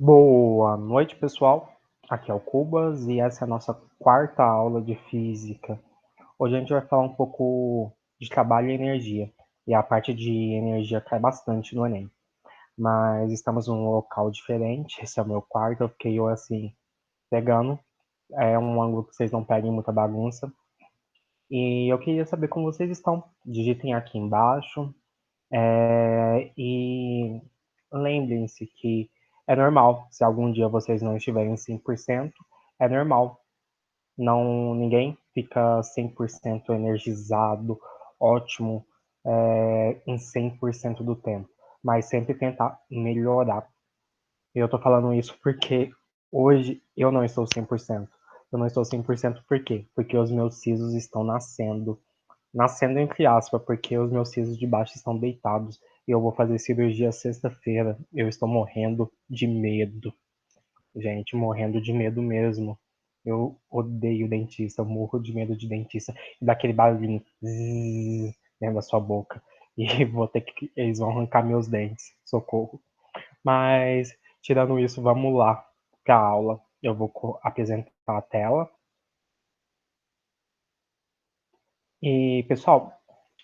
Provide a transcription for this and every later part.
Boa noite, pessoal. Aqui é o Cubas e essa é a nossa quarta aula de física. Hoje a gente vai falar um pouco de trabalho e energia. E a parte de energia cai bastante no Enem. Mas estamos num local diferente. Esse é o meu quarto. Eu fiquei assim, pegando. É um ângulo que vocês não peguem muita bagunça. E eu queria saber como vocês estão. Digitem aqui embaixo. E lembrem-se que é normal, se algum dia vocês não estiverem 100%, é normal. Não, ninguém fica 100% energizado, ótimo, em 100% do tempo. Mas sempre tentar melhorar. E eu tô falando isso porque hoje eu não estou 100%. Eu não estou 100% por quê? Porque os meus sisos estão nascendo. Nascendo entre aspas, porque os meus sisos de baixo estão deitados e eu vou fazer cirurgia sexta-feira. Eu estou morrendo de medo. Gente, morrendo de medo mesmo. Eu odeio dentista, eu morro de medo de dentista. E daquele barulhinho zzz, dentro da sua boca. E vou ter que. Eles vão arrancar meus dentes. Socorro. Mas, tirando isso, vamos lá para a aula. Eu vou apresentar a tela. E, pessoal,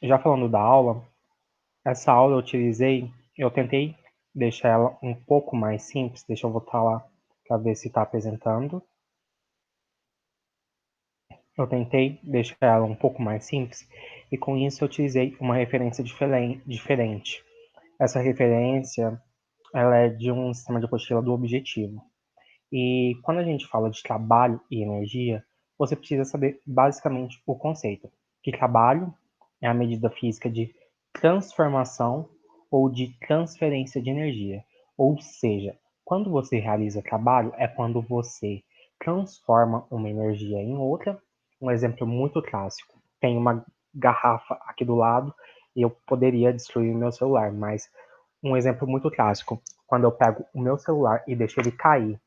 já falando da aula, essa aula eu tentei deixar ela um pouco mais simples. Deixa eu voltar lá para ver se está apresentando. Eu tentei deixar ela um pouco mais simples e com isso eu utilizei uma referência diferente. Essa referência ela é de um sistema de apostila do objetivo. E quando a gente fala de trabalho e energia, você precisa saber basicamente o conceito. Que trabalho é a medida física de transformação ou de transferência de energia. Ou seja, quando você realiza trabalho, é quando você transforma uma energia em outra. Um exemplo muito clássico: tem uma garrafa aqui do lado e eu poderia destruir o meu celular, mas um exemplo muito clássico: quando eu pego o meu celular e deixo ele cair,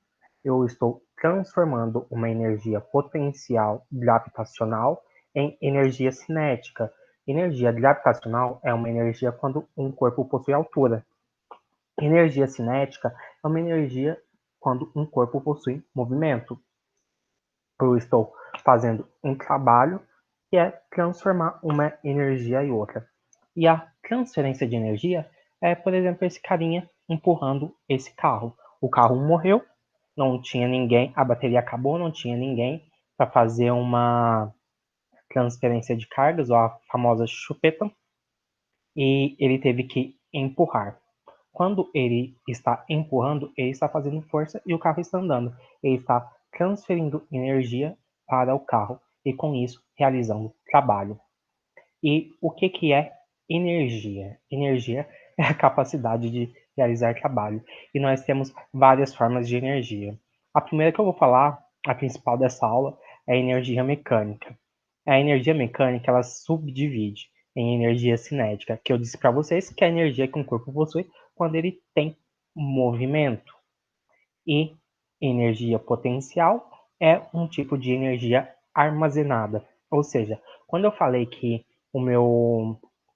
eu estou transformando uma energia potencial gravitacional em energia cinética. Energia gravitacional é uma energia quando um corpo possui altura. Energia cinética é uma energia quando um corpo possui movimento. Eu estou fazendo um trabalho que é transformar uma energia em outra. E a transferência de energia é, por exemplo, esse carinha empurrando esse carro. O carro morreu, não tinha ninguém, a bateria acabou, não tinha ninguém para fazer uma transferência de cargas, ou a famosa chupeta, e ele teve que empurrar. Quando ele está empurrando, ele está fazendo força e o carro está andando. Ele está transferindo energia para o carro e com isso realizando trabalho. E o que é energia? Energia é a capacidade de realizar trabalho. E nós temos várias formas de energia. A primeira que eu vou falar, a principal dessa aula, é a energia mecânica. A energia mecânica ela subdivide em energia cinética, que eu disse para vocês que é a energia que um corpo possui quando ele tem movimento. E energia potencial é um tipo de energia armazenada. Ou seja, quando eu falei que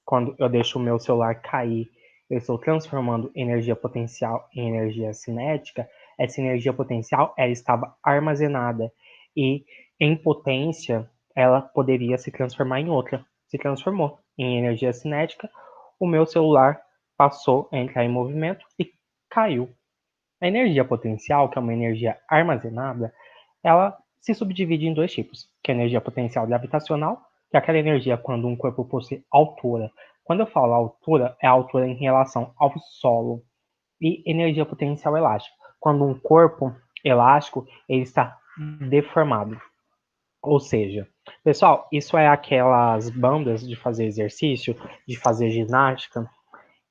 quando eu deixo o meu celular cair, eu estou transformando energia potencial em energia cinética, essa energia potencial ela estava armazenada e em potência ela poderia se transformar em outra. Se transformou em energia cinética, o meu celular passou a entrar em movimento e caiu. A energia potencial, que é uma energia armazenada, ela se subdivide em dois tipos, que é a energia potencial gravitacional, que é aquela energia quando um corpo possui altura. Quando eu falo altura, é a altura em relação ao solo. E energia potencial elástica, quando um corpo elástico ele está deformado. Ou seja, pessoal, isso é aquelas bandas de fazer exercício, de fazer ginástica,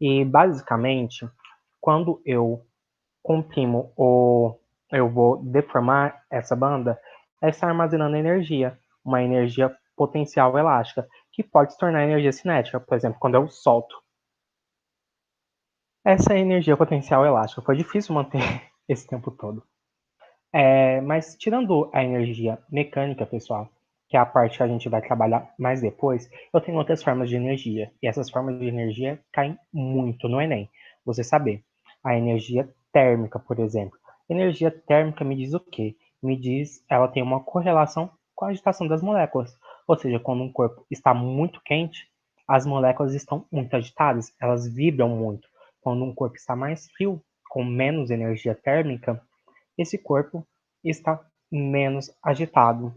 e basicamente, quando comprimo ou eu vou deformar essa banda, ela está armazenando energia, uma energia potencial elástica, que pode se tornar energia cinética, por exemplo, quando eu solto. Essa é a energia potencial elástica. Foi difícil manter esse tempo todo. Mas tirando a energia mecânica, pessoal, que é a parte que a gente vai trabalhar mais depois, eu tenho outras formas de energia. E essas formas de energia caem muito no Enem. Você saber. A energia térmica, por exemplo. Energia térmica me diz o quê? Me diz, ela tem uma correlação com a agitação das moléculas. Ou seja, quando um corpo está muito quente, as moléculas estão muito agitadas, elas vibram muito. Quando um corpo está mais frio, com menos energia térmica, esse corpo está menos agitado.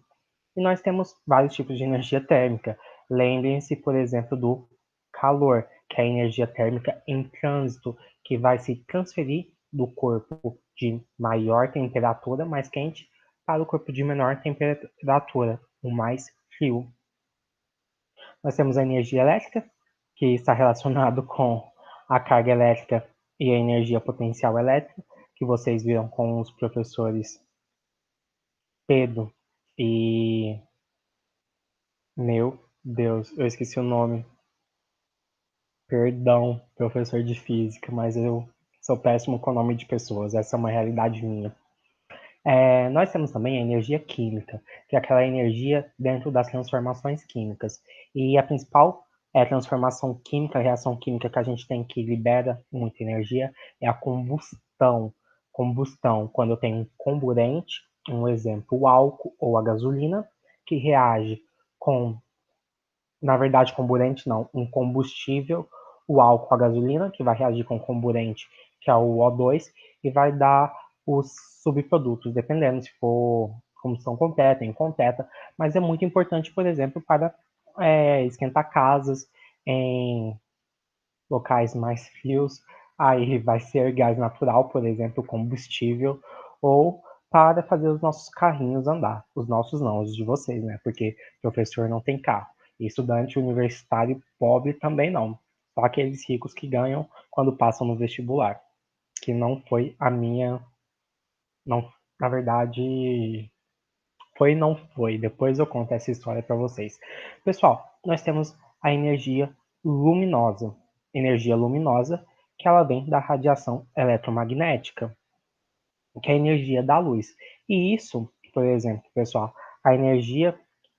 E nós temos vários tipos de energia térmica. Lembrem-se, por exemplo, do calor, que é a energia térmica em trânsito, que vai se transferir do corpo de maior temperatura, mais quente, para o corpo de menor temperatura, o mais frio. Nós temos a energia elétrica, que está relacionado com a carga elétrica e a energia potencial elétrica, que vocês viram com os professores Pedro e meu Deus, eu esqueci o nome. Perdão, professor de física, mas eu sou péssimo com o nome de pessoas. Essa é uma realidade minha. Nós temos também a energia química, que é aquela energia dentro das transformações químicas. E a principal transformação química, reação química que a gente tem que libera muita energia é a combustão. Combustão, quando eu tenho um comburente, um exemplo, o álcool ou a gasolina, que reage com na verdade, comburente não, um combustível, o álcool, a gasolina, que vai reagir com o comburente, que é o O2, e vai dar os subprodutos, dependendo se for combustão completa, incompleta, mas é muito importante, por exemplo, para esquentar casas em locais mais frios, aí vai ser gás natural, por exemplo, combustível, ou para fazer os nossos carrinhos andar. Os nossos não, os de vocês, né? Porque professor não tem carro. E estudante universitário pobre também não. Só aqueles ricos que ganham quando passam no vestibular. Que não foi a minha. Não, na verdade, foi e não foi. Depois eu conto essa história para vocês. Pessoal, nós temos a energia luminosa. Energia luminosa que ela vem da radiação eletromagnética, que é a energia da luz. E isso, por exemplo, pessoal, a energia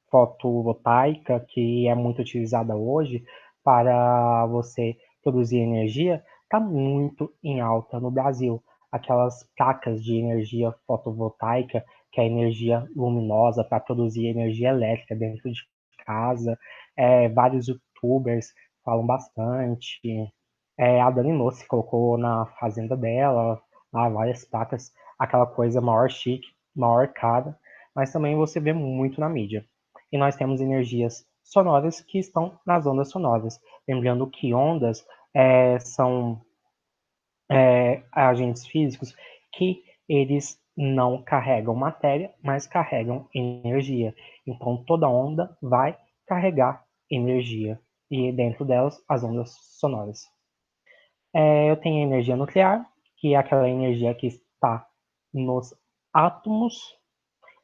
fotovoltaica, que é muito utilizada hoje para você produzir energia, está muito em alta no Brasil. Aquelas placas de energia fotovoltaica, que é energia luminosa para produzir energia elétrica dentro de casa, vários youtubers falam bastante. A Dani Nossi colocou na fazenda dela várias placas, aquela coisa maior chique, maior cara, mas também você vê muito na mídia. E nós temos energias sonoras que estão nas ondas sonoras. Lembrando que ondas são agentes físicos que eles não carregam matéria, mas carregam energia. Então toda onda vai carregar energia. E dentro delas, as ondas sonoras. Eu tenho a energia nuclear, que é aquela energia que está nos átomos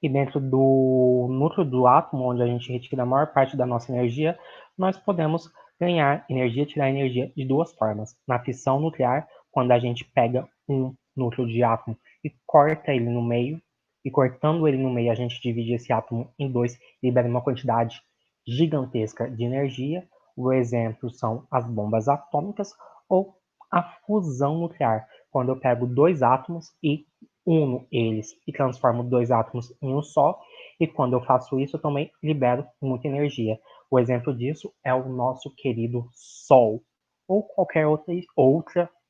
e dentro do núcleo do átomo, onde a gente retira a maior parte da nossa energia, nós podemos ganhar energia, tirar energia de duas formas. Na fissão nuclear, quando a gente pega um núcleo de átomo e corta ele no meio, e cortando ele no meio, a gente divide esse átomo em dois e libera uma quantidade gigantesca de energia. O exemplo são as bombas atômicas ou a fusão nuclear, quando eu pego dois átomos e uno eles e transformo dois átomos em um só, e quando eu faço isso, eu também libero muita energia. O exemplo disso é o nosso querido Sol, ou qualquer outra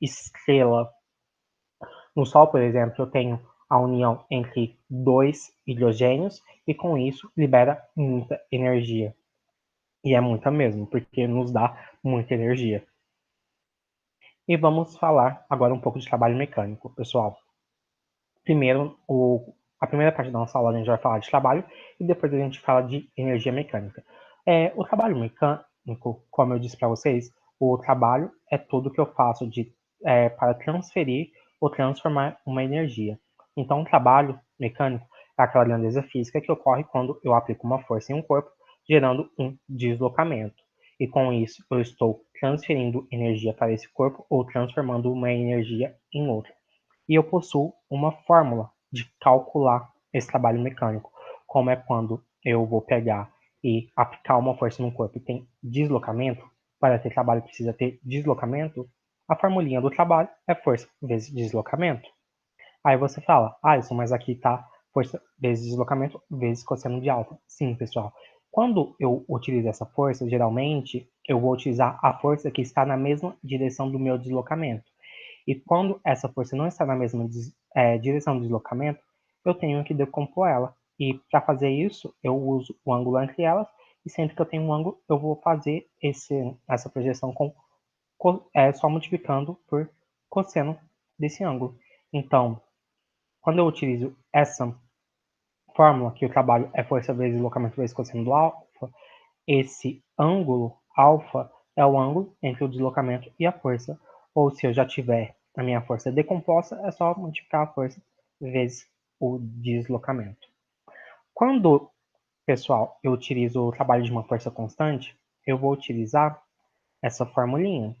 estrela. No Sol, por exemplo, eu tenho a união entre dois hidrogênios, e com isso libera muita energia. E é muita mesmo, porque nos dá muita energia. E vamos falar agora um pouco de trabalho mecânico, pessoal. Primeiro, a primeira parte da nossa aula a gente vai falar de trabalho e depois a gente fala de energia mecânica. O trabalho mecânico, como eu disse para vocês, o trabalho é tudo que eu faço para transferir ou transformar uma energia. Então, o trabalho mecânico é aquela grandeza física que ocorre quando eu aplico uma força em um corpo, gerando um deslocamento. E com isso, eu estou transferindo energia para esse corpo ou transformando uma energia em outra. E eu possuo uma fórmula de calcular esse trabalho mecânico, como é quando eu vou pegar e aplicar uma força no corpo e tem deslocamento. Para ter trabalho precisa ter deslocamento. A formulinha do trabalho é força vezes deslocamento. Aí você fala, isso, mas aqui tá força vezes deslocamento vezes cosseno de alfa. Sim, pessoal. Quando eu utilizo essa força, geralmente eu vou utilizar a força que está na mesma direção do meu deslocamento. E quando essa força não está na mesma direção do deslocamento, eu tenho que decompor ela. E para fazer isso, eu uso o ângulo entre elas, e sempre que eu tenho um ângulo, eu vou fazer essa projeção só multiplicando por cosseno desse ângulo. Então, quando eu utilizo essa fórmula, que o trabalho é força vezes deslocamento vezes cosseno do alfa, esse ângulo alfa é o ângulo entre o deslocamento e a força. Ou se eu já tiver a minha força decomposta, é só multiplicar a força vezes o deslocamento. Quando, pessoal, eu utilizo o trabalho de uma força constante, eu vou utilizar essa formulinha.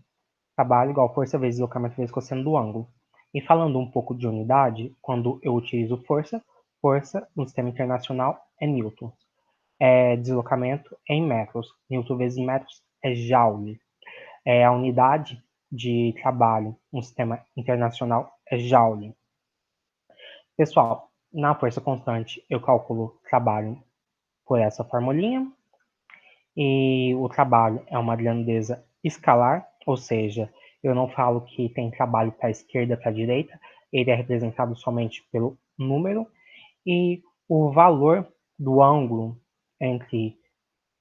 Trabalho igual força vezes deslocamento vezes cosseno do ângulo. E falando um pouco de unidade, quando eu utilizo força no sistema internacional é newton. Deslocamento é em metros. Newton vezes metros é joule. A unidade de trabalho no sistema internacional é joule. Pessoal, na força constante eu calculo trabalho por essa formulinha. E o trabalho é uma grandeza escalar, ou seja, eu não falo que tem trabalho para a esquerda, para a direita, ele é representado somente pelo número, e o valor do ângulo entre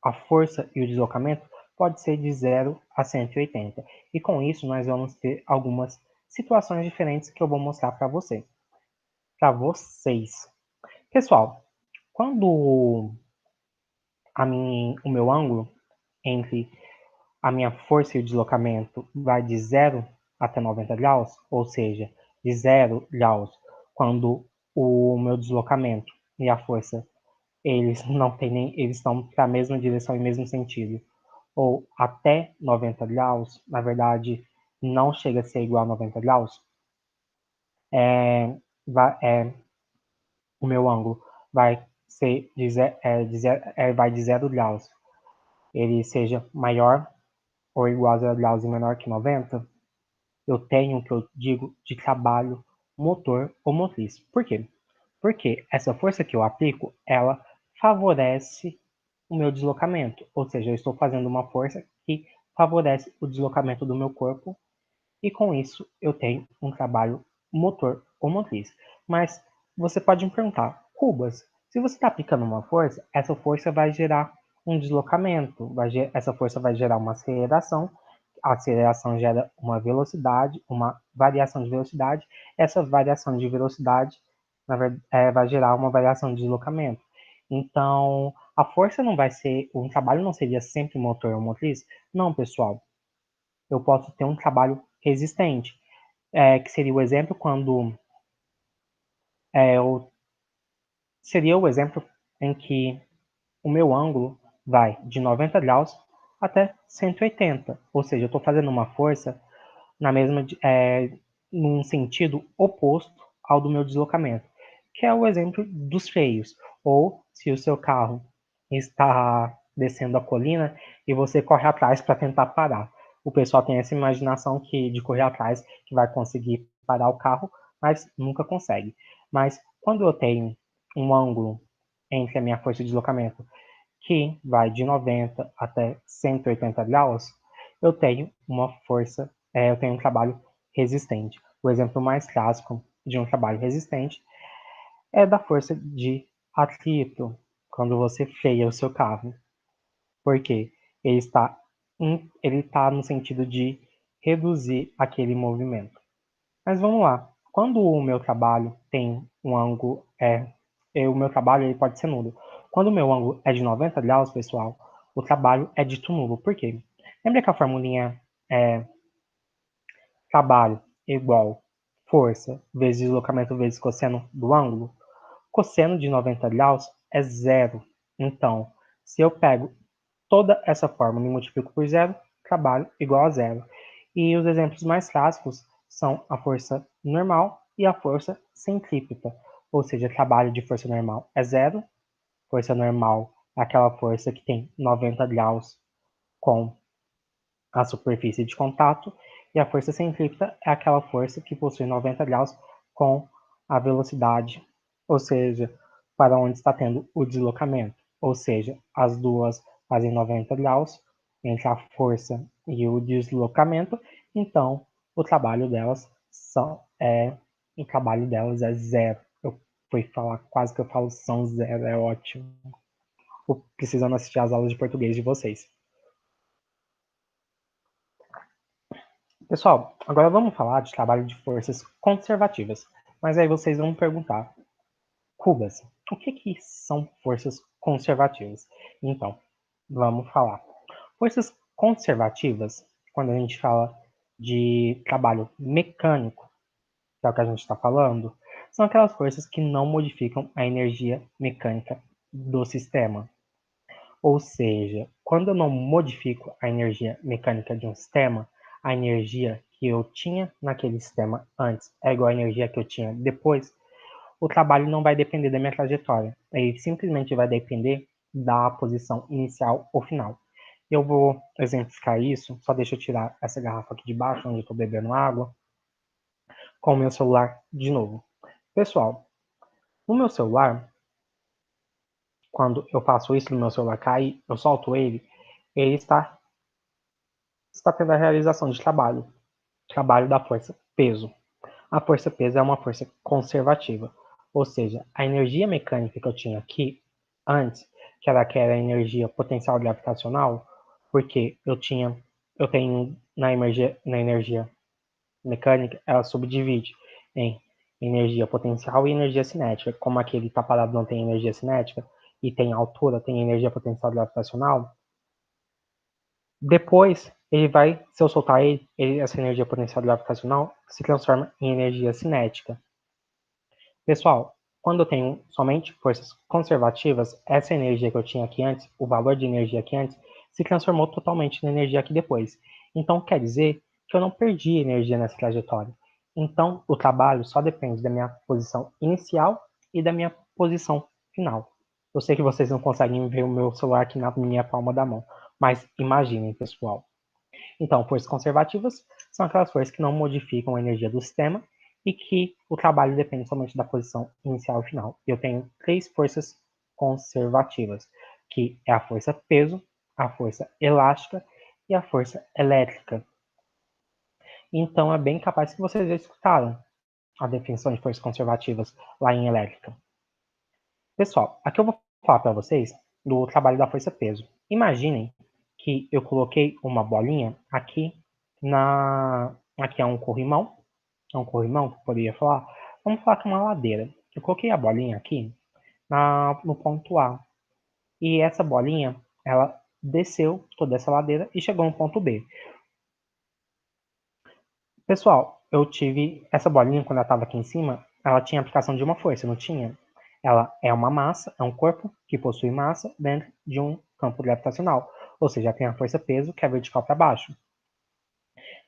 a força e o deslocamento pode ser de 0 a 180. E com isso nós vamos ter algumas situações diferentes que eu vou mostrar para vocês. Pessoal, quando o meu ângulo entre a minha força e o deslocamento vai de 0 até 90 graus, ou seja, de 0 graus quando o meu deslocamento e a força eles estão para a mesma direção e mesmo sentido, ou até 90 graus, na verdade, não chega a ser igual a 90 graus, é, o meu ângulo vai ser vai de 0 graus, ele seja maior ou igual a 0 graus e menor que 90, eu tenho o que eu digo de trabalho motor ou motriz. Por quê? Porque essa força que eu aplico, ela favorece o meu deslocamento, ou seja, eu estou fazendo uma força que favorece o deslocamento do meu corpo e com isso eu tenho um trabalho motor ou motriz. Mas você pode me perguntar, Cubas, se você está aplicando uma força, essa força vai gerar um deslocamento, essa força vai gerar uma aceleração, a aceleração gera uma velocidade, uma variação de velocidade, essa variação de velocidade vai gerar uma variação de deslocamento. Então, a força não vai ser, o trabalho não seria sempre motor ou motriz? Não, pessoal. Eu posso ter um trabalho resistente, que seria o exemplo quando seria o exemplo em que o meu ângulo vai de 90 graus até 180, ou seja, eu estou fazendo uma força na mesma, num sentido oposto ao do meu deslocamento, que é o exemplo dos freios, ou se o seu carro está descendo a colina e você corre atrás para tentar parar. O pessoal tem essa imaginação de correr atrás que vai conseguir parar o carro, mas nunca consegue. Mas quando eu tenho um ângulo entre a minha força de deslocamento que vai de 90 até 180 graus, eu tenho um trabalho resistente. O exemplo mais clássico de um trabalho resistente é da força de atrito, quando você freia o seu carro. Por quê? Ele está, ele está no sentido de reduzir aquele movimento. Mas vamos lá. Quando o meu trabalho tem um ângulo, o meu trabalho ele pode ser nulo. Quando o meu ângulo é de 90 graus, pessoal, o trabalho é dito nulo. Por quê? Lembra que a formulinha é trabalho igual força vezes deslocamento vezes cosseno do ângulo? Cosseno de 90 graus é zero. Então, se eu pego toda essa fórmula e multiplico por zero, trabalho igual a zero. E os exemplos mais clássicos são a força normal e a força centrípeta. Ou seja, trabalho de força normal é zero, força normal é aquela força que tem 90 graus com a superfície de contato, e a força centrípeta é aquela força que possui 90 graus com a velocidade, ou seja, para onde está tendo o deslocamento. Ou seja, as duas fazem 90 graus entre a força e o deslocamento, então o trabalho delas é zero. Eu fui falar, quase que eu falo são zero, é ótimo. Tô precisando assistir as aulas de português de vocês. Pessoal, agora vamos falar de trabalho de forças conservativas. Mas aí vocês vão me perguntar, Cubas, o que são forças conservativas? Então, vamos falar. Forças conservativas, quando a gente fala de trabalho mecânico, que é o que a gente está falando, são aquelas forças que não modificam a energia mecânica do sistema. Ou seja, quando eu não modifico a energia mecânica de um sistema, a energia que eu tinha naquele sistema antes é igual à energia que eu tinha depois, o trabalho não vai depender da minha trajetória. Ele simplesmente vai depender da posição inicial ou final. Eu vou exemplificar isso, só deixa eu tirar essa garrafa aqui de baixo, onde eu estou bebendo água, com o meu celular de novo. Pessoal, no meu celular, quando eu faço isso no meu celular cair, eu solto ele está tendo a realização de trabalho da força peso. A força peso é uma força conservativa, ou seja, a energia mecânica que eu tinha aqui antes, que era aquela energia potencial gravitacional, porque eu tenho na energia mecânica, ela subdivide em energia potencial e energia cinética. Como aquele tá parado não tem energia cinética e tem altura, tem energia potencial gravitacional, depois, se eu soltar essa energia potencial gravitacional se transforma em energia cinética. Pessoal, quando eu tenho somente forças conservativas, essa energia que eu tinha aqui antes, o valor de energia aqui antes, se transformou totalmente na energia aqui depois. Então, quer dizer que eu não perdi energia nessa trajetória. Então, o trabalho só depende da minha posição inicial e da minha posição final. Eu sei que vocês não conseguem ver o meu celular aqui na minha palma da mão, mas imaginem, pessoal. Então, forças conservativas são aquelas forças que não modificam a energia do sistema e que o trabalho depende somente da posição inicial e final. Eu tenho 3 forças conservativas, que é a força peso, a força elástica e a força elétrica. Então, é bem capaz que vocês já escutaram a definição de forças conservativas lá em elétrica. Pessoal, aqui eu vou falar para vocês do trabalho da força peso. Imaginem que eu coloquei uma bolinha aqui é um corrimão que eu poderia falar. Vamos falar que é uma ladeira. Eu coloquei a bolinha aqui no ponto A. E essa bolinha, ela desceu toda essa ladeira e chegou no ponto B. Pessoal, eu tive essa bolinha quando ela estava aqui em cima, ela tinha aplicação de uma força, não tinha? Ela é uma massa, é um corpo que possui massa dentro de um campo gravitacional. Ou seja, tem a força-peso, que é vertical para baixo.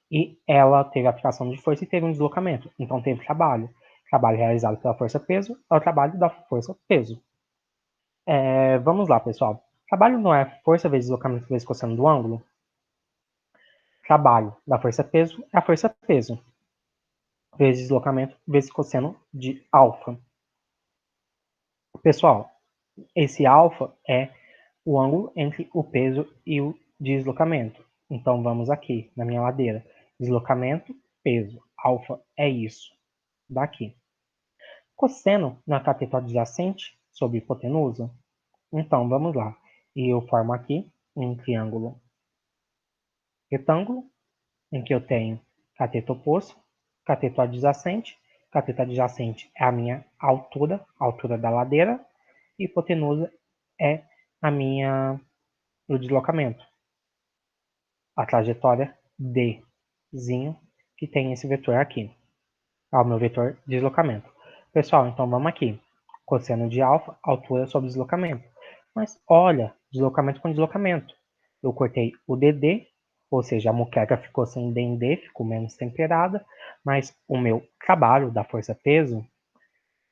E ela teve aplicação de força e teve um deslocamento. Então teve trabalho. Trabalho realizado pela força-peso é o trabalho da força-peso. Vamos lá, pessoal. Trabalho não é força vezes deslocamento vezes cosseno do ângulo? Trabalho da força-peso é a força-peso vezes deslocamento vezes cosseno de alfa. Pessoal, esse alfa é o ângulo entre o peso e o deslocamento. Então vamos aqui na minha ladeira. Deslocamento, peso. Alfa é isso daqui. Cosseno na cateto adjacente sobre hipotenusa. Então vamos lá. E eu formo aqui um triângulo retângulo em que eu tenho cateto oposto, cateto adjacente. Cateto adjacente é a minha altura, a altura da ladeira. E hipotenusa é o deslocamento, a trajetória Dzinho, que tem esse vetor aqui. É o meu vetor de deslocamento. Pessoal, então vamos aqui. Cosseno de alfa, altura sobre deslocamento. Mas olha, deslocamento com deslocamento. Eu cortei o DD, ou seja, a moqueca ficou sem DD, ficou menos temperada, mas o meu trabalho da força-peso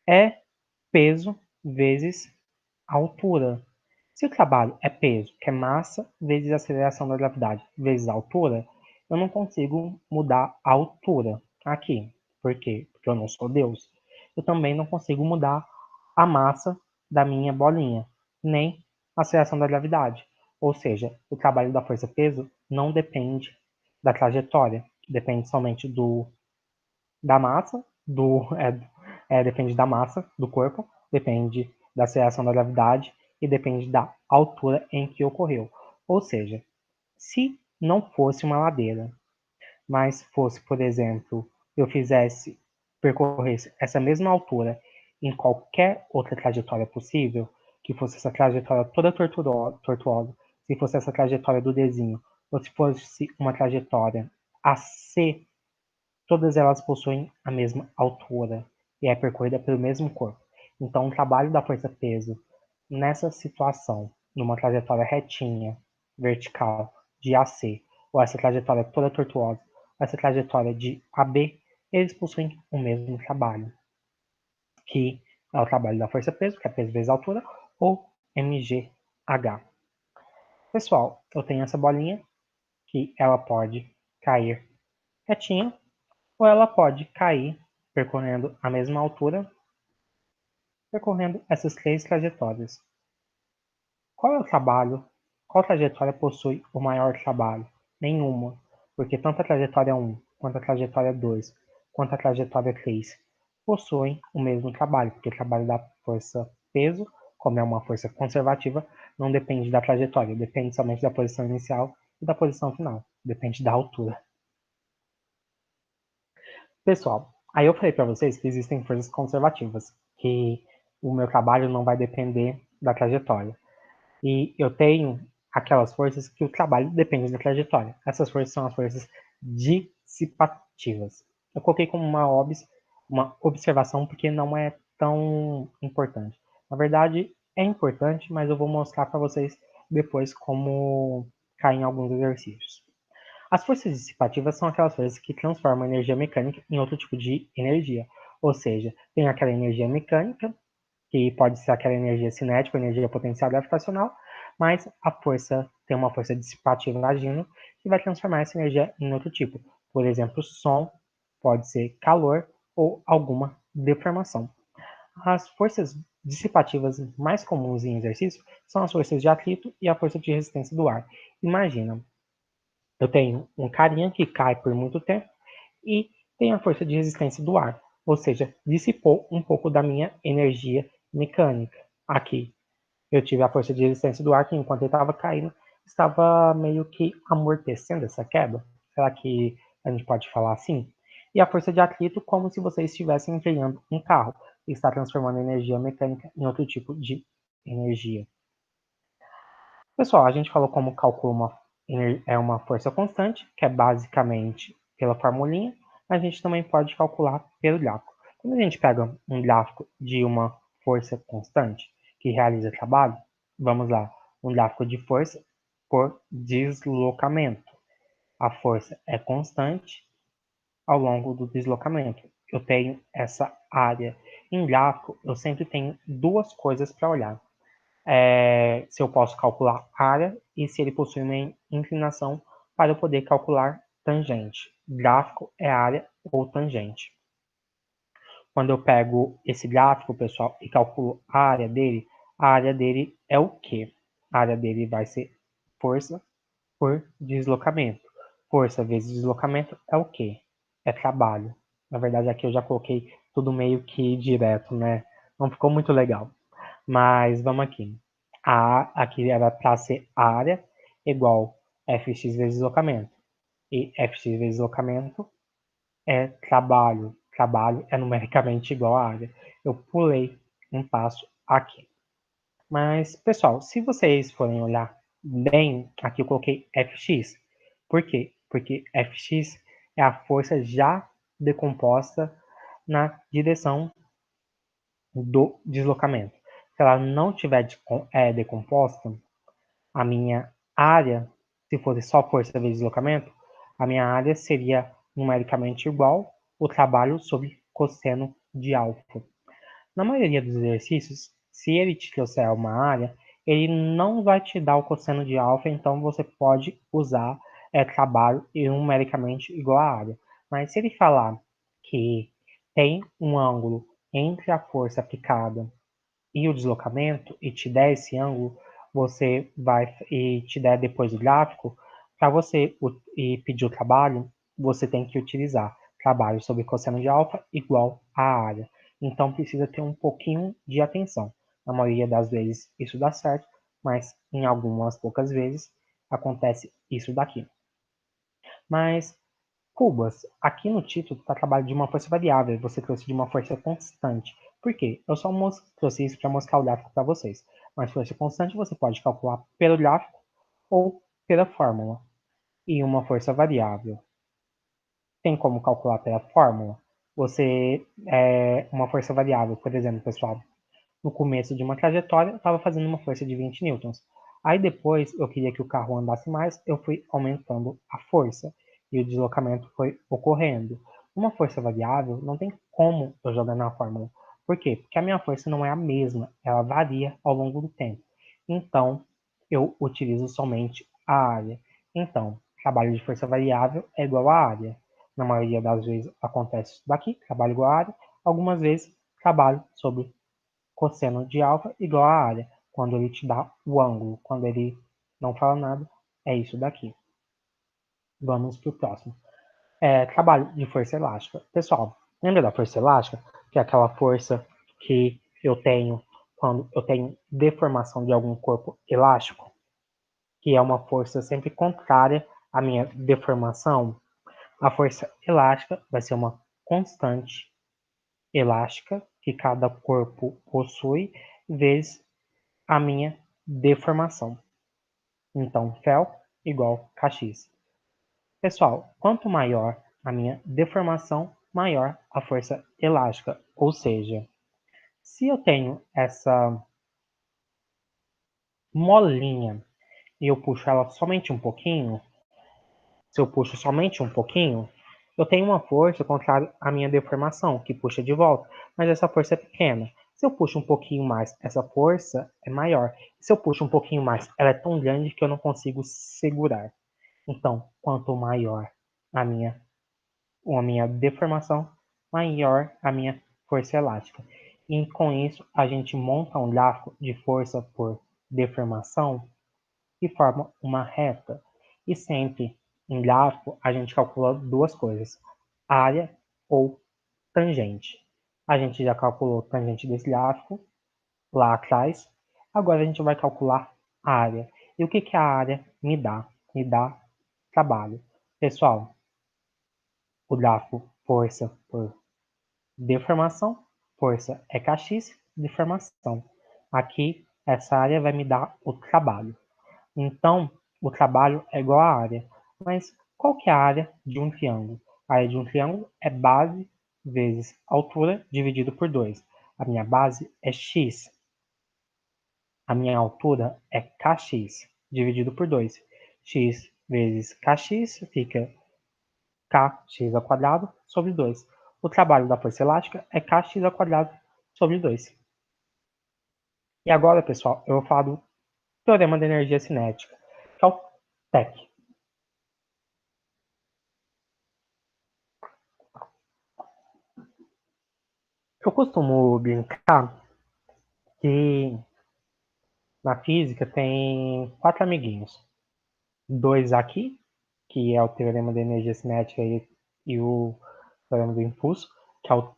é peso vezes altura. Se o trabalho é peso, que é massa vezes aceleração da gravidade, vezes a altura, eu não consigo mudar a altura aqui. Por quê? Porque eu não sou Deus. eu também não consigo mudar a massa da minha bolinha, nem a aceleração da gravidade. Ou seja, o trabalho da força-peso não depende da trajetória, depende somente da massa, depende da massa do corpo, depende da aceleração da gravidade e depende da altura em que ocorreu. Ou seja, se não fosse uma ladeira, mas fosse, por exemplo, eu percorresse essa mesma altura em qualquer outra trajetória possível, que fosse essa trajetória toda tortuosa, se fosse essa trajetória do desenho, ou se fosse uma trajetória a C, todas elas possuem a mesma altura e é percorrida pelo mesmo corpo. Então, o trabalho da força-peso nessa situação, numa trajetória retinha, vertical, de AC, ou essa trajetória toda tortuosa, ou essa trajetória de AB, eles possuem o mesmo trabalho, que é o trabalho da força-peso, que é peso vezes altura, ou mgh. Pessoal, eu tenho essa bolinha, que ela pode cair retinha, ou ela pode cair percorrendo a mesma altura, percorrendo essas três trajetórias. Qual é o trabalho? Qual trajetória possui o maior trabalho? Nenhuma, porque tanto a trajetória 1, quanto a trajetória 2, quanto a trajetória 3 possuem o mesmo trabalho, porque o trabalho da força-peso, como é uma força conservativa, não depende da trajetória, depende somente da posição inicial e da posição final, depende da altura. Pessoal, aí eu falei para vocês que existem forças conservativas, que o meu trabalho não vai depender da trajetória. E eu tenho aquelas forças que o trabalho depende da trajetória. Essas forças são as forças dissipativas. Eu coloquei como uma observação porque não é tão importante. Na verdade, é importante, mas eu vou mostrar para vocês depois como cair em alguns exercícios. As forças dissipativas são aquelas forças que transformam a energia mecânica em outro tipo de energia. Ou seja, tem aquela energia mecânica, que pode ser aquela energia cinética, energia potencial gravitacional, mas a força tem uma força dissipativa agindo que vai transformar essa energia em outro tipo. Por exemplo, som, pode ser calor ou alguma deformação. As forças dissipativas mais comuns em exercício são as forças de atrito e a força de resistência do ar. Imagina, eu tenho um carinha que cai por muito tempo e tem a força de resistência do ar, ou seja, dissipou um pouco da minha energia mecânica. Aqui, eu tive a força de resistência do ar que, enquanto ele estava caindo, estava meio que amortecendo essa queda. Será que a gente pode falar assim? E a força de atrito, como se vocês estivessem empilhando um carro e está transformando a energia mecânica em outro tipo de energia. Pessoal, a gente falou como calcula uma força constante, que é basicamente pela formulinha. A gente também pode calcular pelo gráfico. Quando a gente pega um gráfico de uma força constante que realiza trabalho, vamos lá, um gráfico de força por deslocamento. A força é constante ao longo do deslocamento. Eu tenho essa área. Em gráfico, eu sempre tenho duas coisas para olhar. Se eu posso calcular área e se ele possui uma inclinação para eu poder calcular tangente. Gráfico é área ou tangente. Quando eu pego esse gráfico, pessoal, e calculo a área dele é o quê? A área dele vai ser força por deslocamento. Força vezes deslocamento é o quê? É trabalho. Na verdade, aqui eu já coloquei tudo meio que direto, né? Não ficou muito legal. Mas vamos aqui. Aqui era para ser área igual Fx vezes deslocamento. E Fx vezes deslocamento é trabalho. Trabalho é numericamente igual a área. Eu pulei um passo aqui. Mas, pessoal, se vocês forem olhar bem, aqui eu coloquei Fx. Por quê? Porque Fx é a força já decomposta na direção do deslocamento. Se ela não tiver decomposta, a minha área, se fosse só força vezes deslocamento, a minha área seria numericamente igual o trabalho sobre cosseno de alfa. Na maioria dos exercícios, se ele te trouxer uma área, ele não vai te dar o cosseno de alfa, então você pode usar trabalho numericamente igual à área. Mas se ele falar que tem um ângulo entre a força aplicada e o deslocamento e te der esse ângulo, você vai e te der depois o gráfico, para você e pedir o trabalho, você tem que utilizar trabalho sobre cosseno de alfa igual à área. Então precisa ter um pouquinho de atenção. Na maioria das vezes isso dá certo, mas em algumas poucas vezes acontece isso daqui. Mas Cubas, aqui no título está trabalho de uma força variável, você trouxe de uma força constante. Por quê? Eu só trouxe isso para mostrar o gráfico para vocês. Mas força constante você pode calcular pelo gráfico ou pela fórmula. E uma força variável tem como calcular pela fórmula. Uma força variável, por exemplo, pessoal, no começo de uma trajetória, eu estava fazendo uma força de 20 newtons. Aí depois, eu queria que o carro andasse mais, eu fui aumentando a força e o deslocamento foi ocorrendo. Uma força variável não tem como eu jogar na fórmula. Por quê? Porque a minha força não é a mesma, ela varia ao longo do tempo. Então, eu utilizo somente a área. Então, trabalho de força variável é igual à área. Na maioria das vezes acontece isso daqui, trabalho igual à área. Algumas vezes, trabalho sobre cosseno de alfa igual à área, quando ele te dá o ângulo. Quando ele não fala nada, é isso daqui. Vamos para o próximo. Trabalho de força elástica. Pessoal, lembra da força elástica? Que é aquela força que eu tenho quando eu tenho deformação de algum corpo elástico, que é uma força sempre contrária à minha deformação. A força elástica vai ser uma constante elástica que cada corpo possui, vezes a minha deformação. Então, fel igual kx. Pessoal, quanto maior a minha deformação, maior a força elástica. Ou seja, se eu tenho essa molinha e eu puxo ela somente um pouquinho, se eu puxo somente um pouquinho, eu tenho uma força contrária à minha deformação, que puxa de volta, mas essa força é pequena. Se eu puxo um pouquinho mais, essa força é maior. Se eu puxo um pouquinho mais, ela é tão grande que eu não consigo segurar. Então, quanto maior a minha deformação, maior a minha força elástica. E com isso, a gente monta um gráfico de força por deformação que forma uma reta. E sempre em gráfico, a gente calcula duas coisas: área ou tangente. A gente já calculou tangente desse gráfico lá atrás. Agora a gente vai calcular a área. E o que, que a área me dá? Me dá trabalho. Pessoal, o gráfico força por deformação, força é kx, deformação. Aqui, essa área vai me dar o trabalho. Então, o trabalho é igual à área. Mas qual que é a área de um triângulo? A área de um triângulo é base vezes altura dividido por 2. A minha base é x. A minha altura é kx dividido por 2. X vezes kx fica kx ao quadrado sobre 2. O trabalho da força elástica é kx ao quadrado sobre 2. E agora, pessoal, eu vou falar do teorema da energia cinética, que é o TEC. Eu costumo brincar que na física tem quatro amiguinhos. Dois aqui, que é o teorema da energia cinética e o teorema do impulso, que é o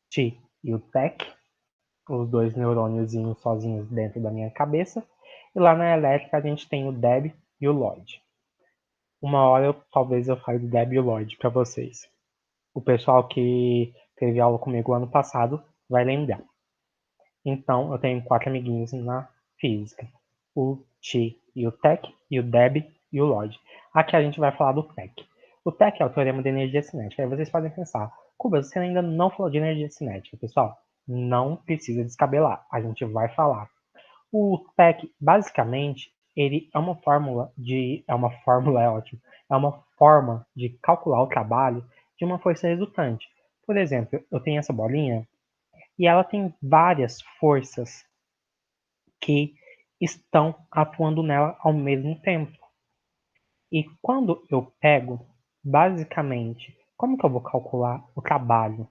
T e o TEC, os dois neurôniozinhos sozinhos dentro da minha cabeça. E lá na elétrica a gente tem o Deb e o Lloyd. Uma hora talvez eu fale do Deb e o Lloyd para vocês. O pessoal que teve aula comigo ano passado vai lembrar. Então, eu tenho quatro amiguinhos na física. O Ti e o Tec, e o Deb e o Lloyd. Aqui a gente vai falar do Tec. O Tec é o teorema de energia cinética. Aí vocês podem pensar, Cuba, você ainda não falou de energia cinética. Pessoal, não precisa descabelar. A gente vai falar. O Tec, basicamente, ele é uma fórmula de... É uma fórmula, é ótimo. É uma forma de calcular o trabalho de uma força resultante. Por exemplo, eu tenho essa bolinha e ela tem várias forças que estão atuando nela ao mesmo tempo. E quando eu pego, basicamente, como que eu vou calcular o trabalho?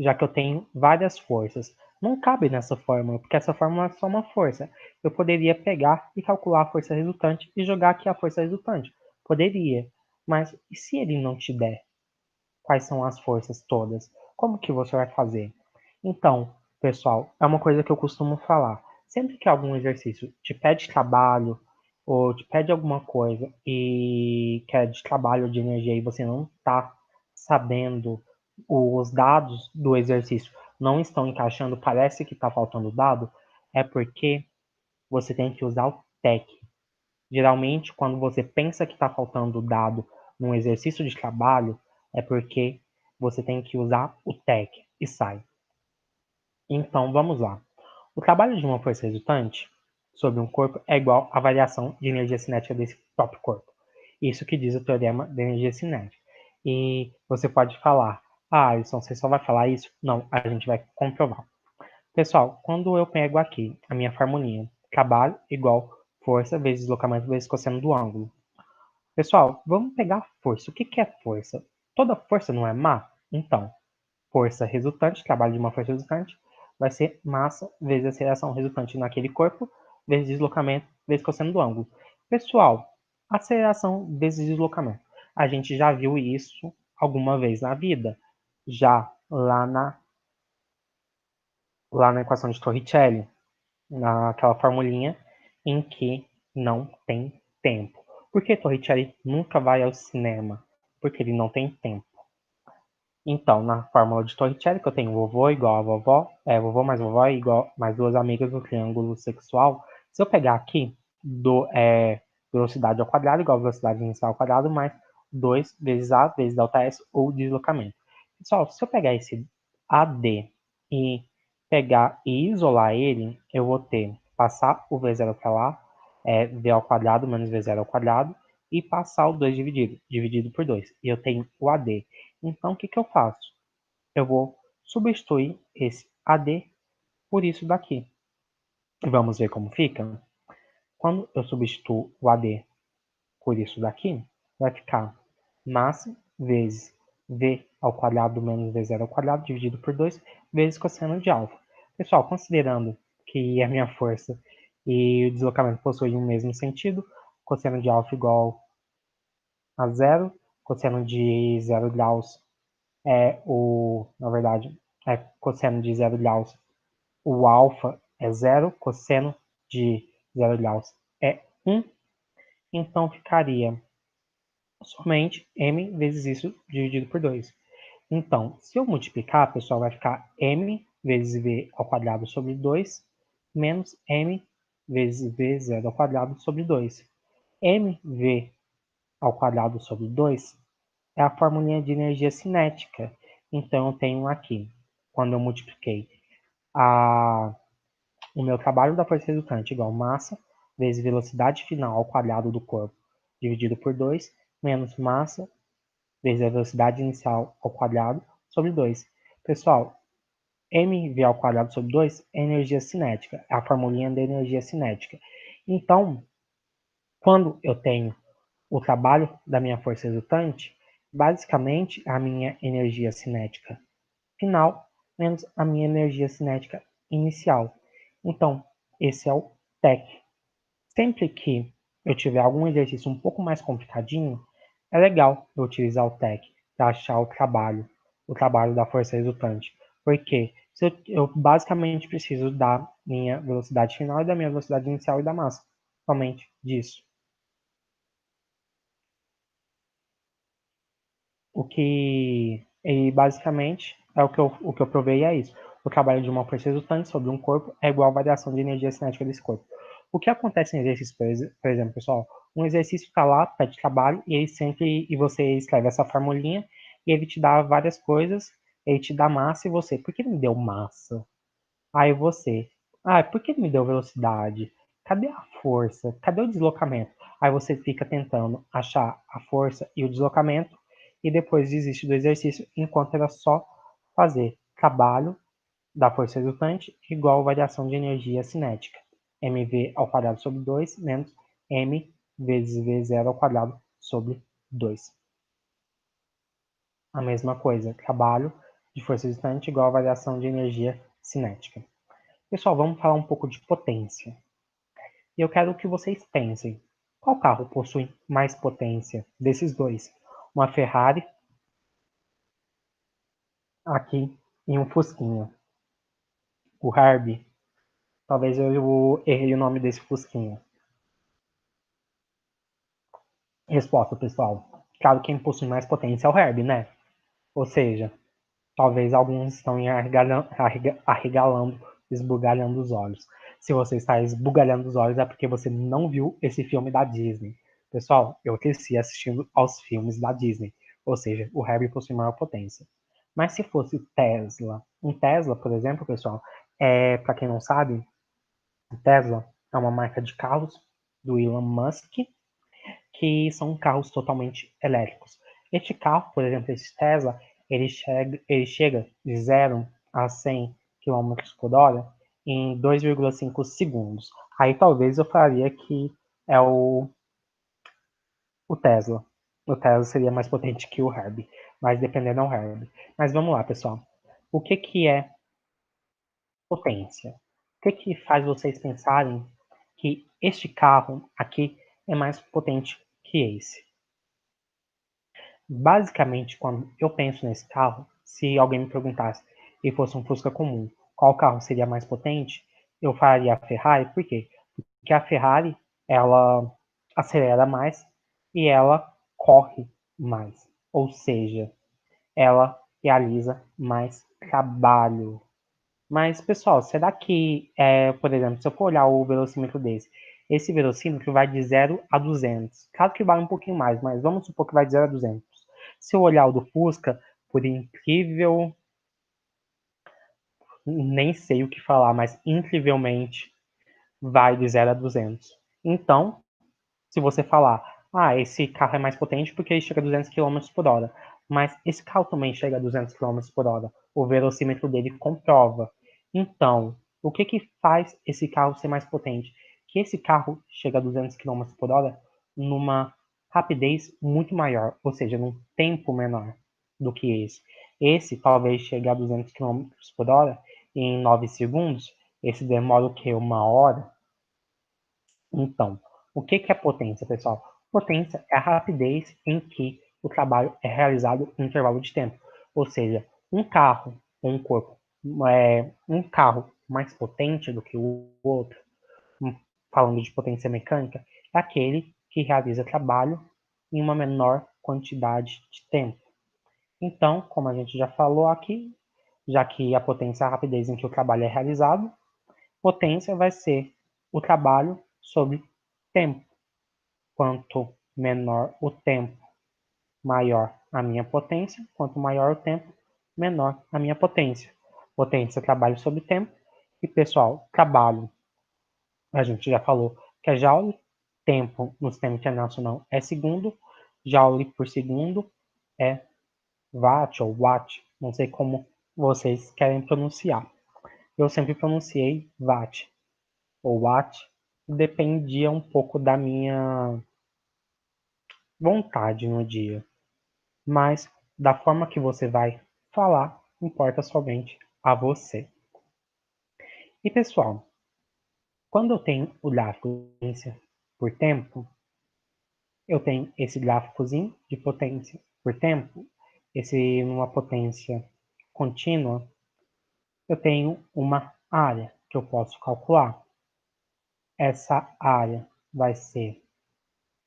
já que eu tenho várias forças. Não cabe nessa fórmula, porque essa fórmula é só uma força. Eu poderia pegar e calcular a força resultante e jogar aqui a força resultante. Poderia, mas e se ele não te der? Quais são as forças todas? Como que você vai fazer? Então, pessoal, é uma coisa que eu costumo falar. Sempre que algum exercício te pede trabalho ou te pede alguma coisa e que é de trabalho ou de energia e você não está sabendo, os dados do exercício não estão encaixando, parece que está faltando dado, é porque você tem que usar o TEC. Geralmente, quando você pensa que está faltando dado num exercício de trabalho, é porque você tem que usar o TEC e sai. Então, vamos lá. O trabalho de uma força resultante sobre um corpo é igual à variação de energia cinética desse próprio corpo. Isso que diz o teorema da energia cinética. E você pode falar, Alisson, você só vai falar isso? Não, a gente vai comprovar. Pessoal, quando eu pego aqui a minha formulinha, trabalho igual força vezes deslocamento vezes cosseno do ângulo. Pessoal, vamos pegar a força. O que é força? Toda força não é má? Então, força resultante, trabalho de uma força resultante, vai ser massa vezes aceleração resultante naquele corpo, vezes deslocamento, vezes cosseno do ângulo. Pessoal, aceleração vezes deslocamento. A gente já viu isso alguma vez na vida. Já lá na equação de Torricelli, naquela formulinha em que não tem tempo. Por que Torricelli nunca vai ao cinema? Porque ele não tem tempo. Então, na fórmula de Torricelli, que eu tenho vovô igual a vovó, vovô mais vovó é igual mais duas amigas no triângulo sexual. Se eu pegar aqui, velocidade ao quadrado igual a velocidade inicial ao quadrado mais 2 vezes A vezes ΔS ou deslocamento. Pessoal, se eu pegar esse AD e pegar e isolar ele, eu vou ter passar o V0 para lá, V ao quadrado menos V0 ao quadrado, e passar o 2 dividido por 2. E eu tenho o AD. Então, o que eu faço? Eu vou substituir esse AD por isso daqui. Vamos ver como fica? Quando eu substituo o AD por isso daqui, vai ficar massa vezes V ao quadrado menos V0 ao quadrado dividido por 2 vezes cosseno de alfa. Pessoal, considerando que a minha força e o deslocamento possuem o mesmo sentido, cosseno de alfa igual a zero, cosseno de 0 graus na verdade, cosseno de 0 graus, o alfa é zero, cosseno de 0 graus é 1, então ficaria somente m vezes isso dividido por 2. Então, se eu multiplicar, pessoal, vai ficar m vezes v ao quadrado sobre 2 menos m vezes v0 ao quadrado sobre 2. mv ao quadrado sobre 2 é a formulinha de energia cinética. Então, eu tenho aqui, quando eu multipliquei o meu trabalho da força resultante igual massa vezes velocidade final ao quadrado do corpo dividido por 2, menos massa vezes a velocidade inicial ao quadrado sobre 2. Pessoal, mv ao quadrado sobre 2 é energia cinética, é a formulinha da energia cinética. Então, quando eu tenho o trabalho da minha força resultante, basicamente a minha energia cinética final menos a minha energia cinética inicial. Então, esse é o TEC. Sempre que eu tiver algum exercício um pouco mais complicadinho, é legal eu utilizar o TEC para achar o trabalho da força resultante. Porque eu basicamente preciso da minha velocidade final e da minha velocidade inicial e da massa. Somente disso. E basicamente o que eu provei é isso. O trabalho de uma força resultante sobre um corpo é igual à variação de energia cinética desse corpo. O que acontece em exercício, por exemplo, pessoal, um exercício está lá, pede trabalho, e você escreve essa formulinha, e ele te dá várias coisas, ele te dá massa, e você, por que ele me deu massa? Aí você, por que ele me deu velocidade? Cadê a força? Cadê o deslocamento? Aí você fica tentando achar a força e o deslocamento e depois desiste do exercício, enquanto era só fazer trabalho da força resultante igual variação de energia cinética. mv ao quadrado sobre 2 menos m vezes v0 ao quadrado sobre 2. A mesma coisa, trabalho de força resultante igual a variação de energia cinética. Pessoal, vamos falar um pouco de potência. E eu quero que vocês pensem, qual carro possui mais potência desses dois? Uma Ferrari aqui e um Fusquinha. O Herbie, talvez eu errei o nome desse Fusquinha. Resposta, pessoal. Claro, quem possui mais potência é o Herbie, né? Ou seja, talvez alguns estão arregalando, esbugalhando os olhos. Se você está esbugalhando os olhos é porque você não viu esse filme da Disney. Pessoal, eu cresci assistindo aos filmes da Disney. Ou seja, o Herbie possui maior potência. Mas se fosse Tesla, um Tesla, por exemplo, pessoal, para quem não sabe, o Tesla é uma marca de carros do Elon Musk, que são carros totalmente elétricos. Este carro, por exemplo, esse Tesla, ele chega de 0 a 100 km por hora em 2,5 segundos. Aí talvez eu faria que é o Tesla. O Tesla seria mais potente que o Herbie, mas dependendo é o Herbie. Mas vamos lá, pessoal. O que é potência? O que faz vocês pensarem que este carro aqui é mais potente que esse? Basicamente, quando eu penso nesse carro, se alguém me perguntasse e fosse um Fusca comum, qual carro seria mais potente, eu faria a Ferrari. Por quê? Porque a Ferrari, ela acelera mais e ela corre mais. Ou seja, ela realiza mais trabalho. Mas, pessoal, será que, por exemplo, se eu for olhar o velocímetro desse, esse velocímetro vai de 0 a 200. Claro que vai um pouquinho mais, mas vamos supor que vai de 0 a 200. Se eu olhar o do Fusca, por incrível, nem sei o que falar, mas incrivelmente vai de 0 a 200. Então, se você falar, esse carro é mais potente porque ele chega a 200 km por hora, mas esse carro também chega a 200 km por hora, o velocímetro dele comprova. Então, o que faz esse carro ser mais potente? Que esse carro chega a 200 km por hora numa rapidez muito maior, ou seja, num tempo menor do que esse. Esse talvez chegue a 200 km por hora em 9 segundos, esse demora o quê? Uma hora? Então, o que é potência, pessoal? Potência é a rapidez em que o trabalho é realizado em intervalo de tempo. Ou seja, um carro ou um corpo, um carro mais potente do que o outro, falando de potência mecânica, é aquele que realiza trabalho em uma menor quantidade de tempo. Então, como a gente já falou aqui, já que a potência é a rapidez em que o trabalho é realizado, potência vai ser o trabalho sobre tempo. Quanto menor o tempo, maior a minha potência. Quanto maior o tempo, menor a minha potência. Potência, trabalho sobre tempo. E, pessoal, trabalho, a gente já falou que é joule. Tempo no sistema internacional é segundo. Joule por segundo é watt ou watt. Não sei como vocês querem pronunciar. Eu sempre pronunciei watt ou watt. Dependia um pouco da minha vontade no dia. Mas da forma que você vai falar, importa somente a você. E pessoal, quando eu tenho o gráfico de potência por tempo, eu tenho esse gráficozinho de potência por tempo, esse numa potência contínua, eu tenho uma área que eu posso calcular. Essa área vai ser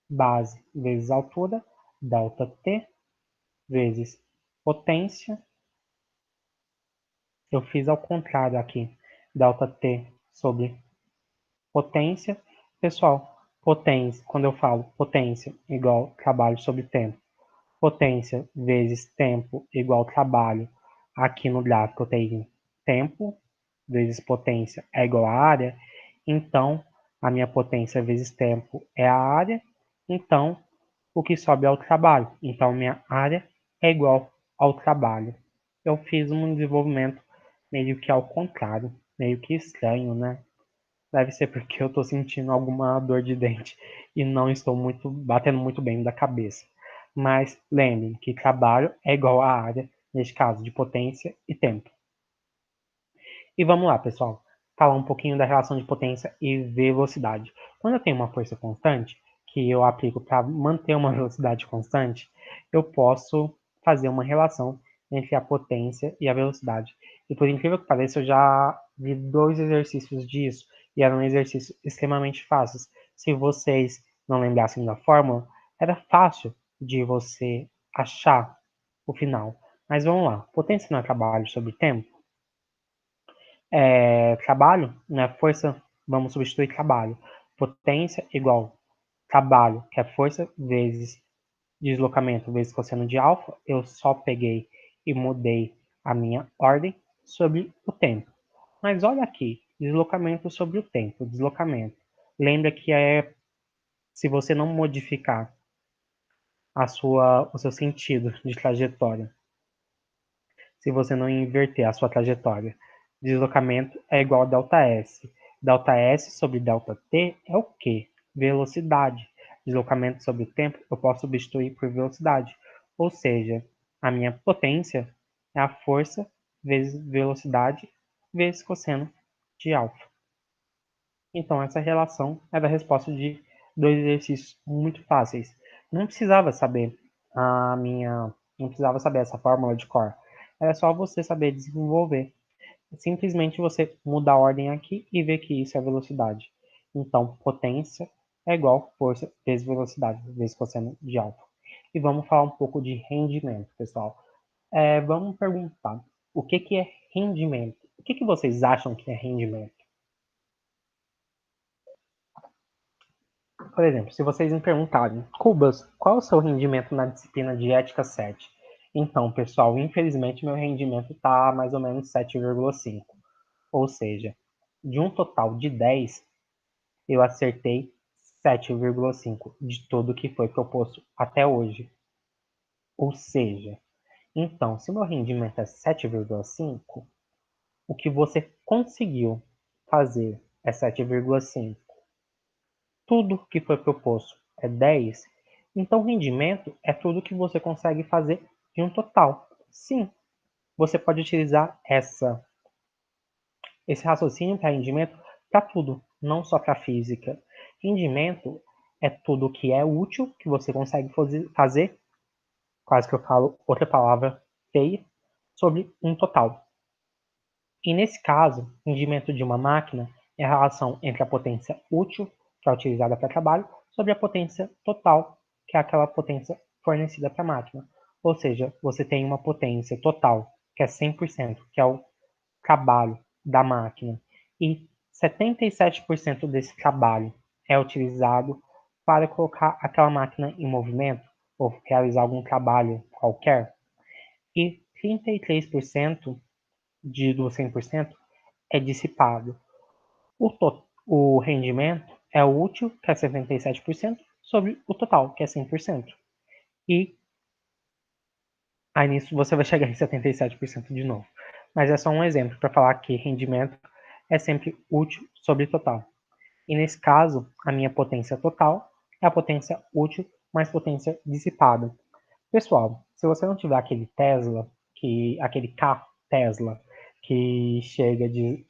base vezes altura, ΔT, vezes potência. Eu fiz ao contrário aqui, ΔT sobre potência. Pessoal, potência, quando eu falo potência igual trabalho sobre tempo, potência vezes tempo igual trabalho, aqui no gráfico eu tenho tempo vezes potência é igual a área, então a minha potência vezes tempo é a área, então o que sobe é o trabalho, então minha área é igual ao trabalho. Eu fiz um desenvolvimento meio que ao contrário, meio que estranho, né? Deve ser porque eu estou sentindo alguma dor de dente e não estou muito batendo muito bem da cabeça. Mas lembrem que trabalho é igual a área neste caso de potência e tempo. E vamos lá, pessoal, falar um pouquinho da relação de potência e velocidade. Quando eu tenho uma força constante, que eu aplico para manter uma velocidade constante, eu posso fazer uma relação entre a potência e a velocidade. E por incrível que pareça, eu já vi 2 exercícios disso, e eram exercícios extremamente fáceis. Se vocês não lembrassem da fórmula, era fácil de você achar o final. Mas vamos lá, potência não é trabalho sobre tempo? Trabalho, né? Força, vamos substituir trabalho. Potência igual trabalho, que é força, vezes deslocamento, vezes cosseno de alfa. Eu só peguei e mudei a minha ordem sobre o tempo. Mas olha aqui, deslocamento sobre o tempo, deslocamento. Lembra que se você não modificar o seu sentido de trajetória, se você não inverter a sua trajetória. Deslocamento é igual a ΔS. ΔS sobre ΔT é o quê? Velocidade. Deslocamento sobre o tempo eu posso substituir por velocidade. Ou seja, a minha potência é a força vezes velocidade vezes cosseno de alfa. Então, essa relação é da resposta de 2 exercícios muito fáceis. Não precisava saber não precisava saber essa fórmula de cor. Era só você saber desenvolver. Simplesmente você muda a ordem aqui e vê que isso é velocidade. Então, potência é igual força vezes velocidade, vezes cosseno de alfa. E vamos falar um pouco de rendimento, pessoal. Vamos perguntar, o que é rendimento? O que vocês acham que é rendimento? Por exemplo, se vocês me perguntarem, Cubas, qual é o seu rendimento na disciplina de Ética 7? Então, pessoal, infelizmente meu rendimento está mais ou menos 7,5. Ou seja, de um total de 10, eu acertei 7,5 de tudo que foi proposto até hoje. Ou seja, então, se meu rendimento é 7,5, o que você conseguiu fazer é 7,5. Tudo que foi proposto é 10, então rendimento é tudo que você consegue fazer de um total. Sim, você pode utilizar esse raciocínio para rendimento para tudo, não só para física. Rendimento é tudo que é útil, que você consegue fazer, quase que eu falo outra palavra feia, sobre um total. E nesse caso, rendimento de uma máquina é a relação entre a potência útil, que é utilizada para trabalho, sobre a potência total, que é aquela potência fornecida para a máquina. Ou seja, você tem uma potência total, que é 100%, que é o trabalho da máquina, e 77% desse trabalho é utilizado para colocar aquela máquina em movimento ou realizar algum trabalho qualquer, e 33% dos 100% é dissipado. O rendimento é o útil, que é 77%, sobre o total, que é 100%. E aí nisso você vai chegar em 77% de novo. Mas é só um exemplo para falar que rendimento é sempre útil sobre total. E nesse caso, a minha potência total é a potência útil mais potência dissipada. Pessoal, se você não tiver aquele carro Tesla que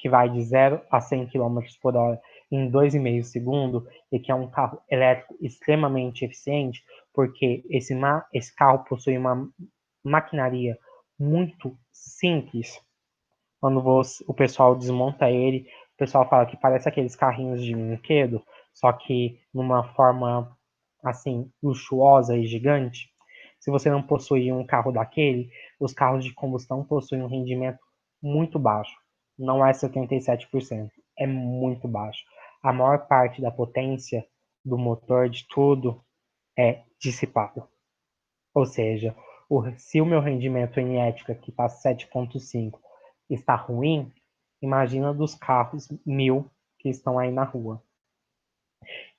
vai de 0 a 100 km/h em 2,5 segundos e que é um carro elétrico extremamente eficiente, porque esse carro possui uma maquinaria muito simples. Quando o pessoal desmonta ele, o pessoal fala que parece aqueles carrinhos de brinquedo, só que numa forma assim luxuosa e gigante. Se você não possui um carro daquele, os carros de combustão possuem um rendimento muito baixo. Não é 77%, é muito baixo. A maior parte da potência do motor de tudo é dissipada. Ou seja, se o meu rendimento em ética, que está 7,5, está ruim, imagina dos carros 1.000 que estão aí na rua.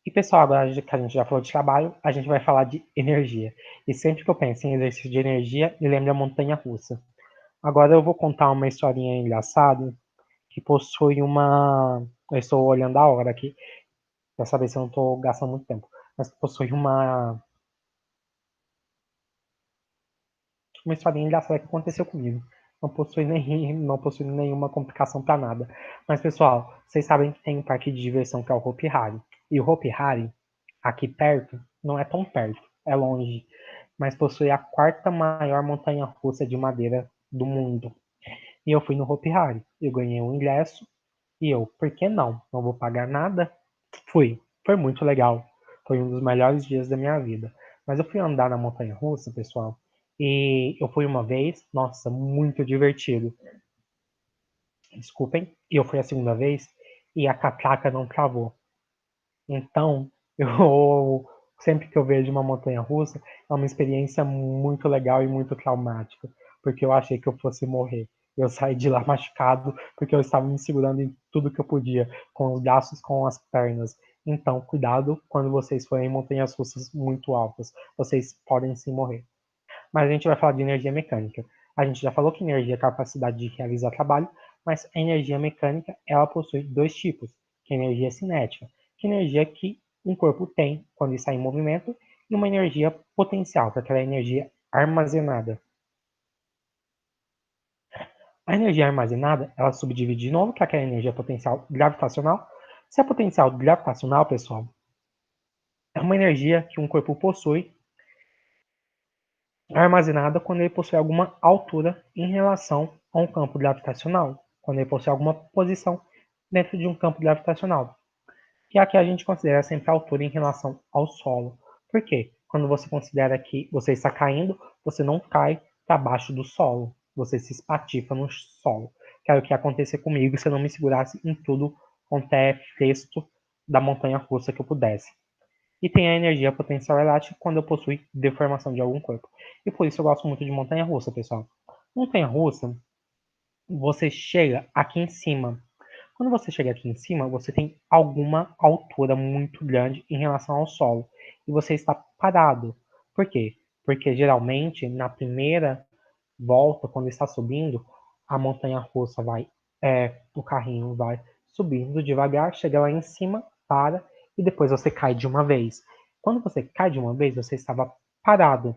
E pessoal, agora que a gente já falou de trabalho, a gente vai falar de energia. E sempre que eu penso em exercício de energia, me lembra a montanha russa. Agora eu vou contar uma historinha engraçada que possui uma. Eu estou olhando a hora aqui, para saber se eu não estou gastando muito tempo. Mas possui uma história engraçada que aconteceu comigo. Não possui nenhuma complicação para nada. Mas, pessoal, vocês sabem que tem um parque de diversão que é o Hopi Hari. E o Hopi Hari, aqui perto, não é tão perto, é longe, mas possui a quarta maior montanha-russa de madeira do mundo. E eu fui no Hopi Hari, eu ganhei um ingresso, e eu, por que não? Não vou pagar nada? Fui, foi muito legal. Foi um dos melhores dias da minha vida. Mas eu fui andar na montanha-russa, pessoal, e eu fui uma vez, nossa, muito divertido. Desculpem, e eu fui a segunda vez e a catraca não travou. Então, eu sempre que eu vejo uma montanha-russa, é uma experiência muito legal e muito traumática, porque eu achei que eu fosse morrer. Eu saí de lá machucado, porque eu estava me segurando em tudo que eu podia, com os braços, com as pernas. Então, cuidado quando vocês forem em montanhas russas muito altas, vocês podem sim morrer. Mas a gente vai falar de energia mecânica. A gente já falou que energia é a capacidade de realizar trabalho, mas a energia mecânica ela possui dois tipos, que é a energia cinética, que é a energia que um corpo tem quando está em movimento, e uma energia potencial, que é aquela energia armazenada. A energia armazenada, ela subdivide de novo, que é aquela energia potencial gravitacional. Se a potencial gravitacional, pessoal, é uma energia que um corpo possui armazenada quando ele possui alguma altura em relação a um campo gravitacional, quando ele possui alguma posição dentro de um campo gravitacional. E aqui a gente considera sempre a altura em relação ao solo. Por quê? Quando você considera que você está caindo, você não cai para baixo do solo, você se espatifa no solo. Que era o que ia acontecer comigo se eu não me segurasse em tudo quanto é festo da montanha russa que eu pudesse. E tem a energia potencial elástica quando eu possuo deformação de algum corpo. E por isso eu gosto muito de montanha-russa, pessoal. Montanha-russa, você chega aqui em cima. Quando você chega aqui em cima, você tem alguma altura muito grande em relação ao solo. E você está parado. Por quê? Porque geralmente, na primeira volta, quando está subindo, a montanha-russa vai, o carrinho vai subindo devagar, chega lá em cima, para, e depois você cai de uma vez. Quando você cai de uma vez, você estava parado.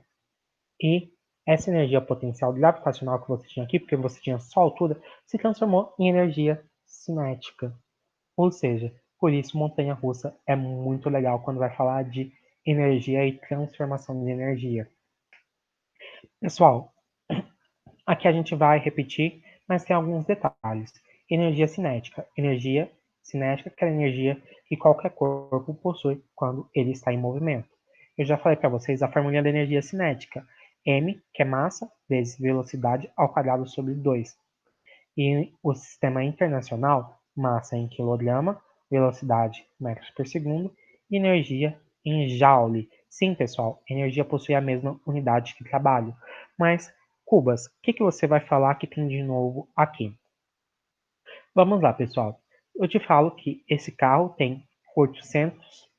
E essa energia potencial gravitacional que você tinha aqui, porque você tinha só altura, se transformou em energia cinética. Ou seja, por isso montanha-russa é muito legal quando vai falar de energia e transformação de energia. Pessoal, aqui a gente vai repetir, mas tem alguns detalhes. Energia cinética. Energia cinética é a energia que qualquer corpo possui quando ele está em movimento. Eu já falei para vocês a fórmula da energia cinética. M, que é massa, vezes velocidade ao quadrado sobre 2. E o sistema internacional, massa em quilograma, velocidade metros por segundo, e energia em joule. Sim, pessoal, energia possui a mesma unidade que trabalho. Mas, Cubas, o que você vai falar que tem de novo aqui? Vamos lá, pessoal. Eu te falo que esse carro tem 800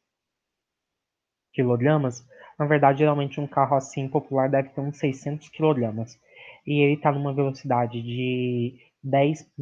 quilogramas. Na verdade, geralmente um carro assim popular deve ter uns 600 quilogramas. E ele está numa velocidade de 10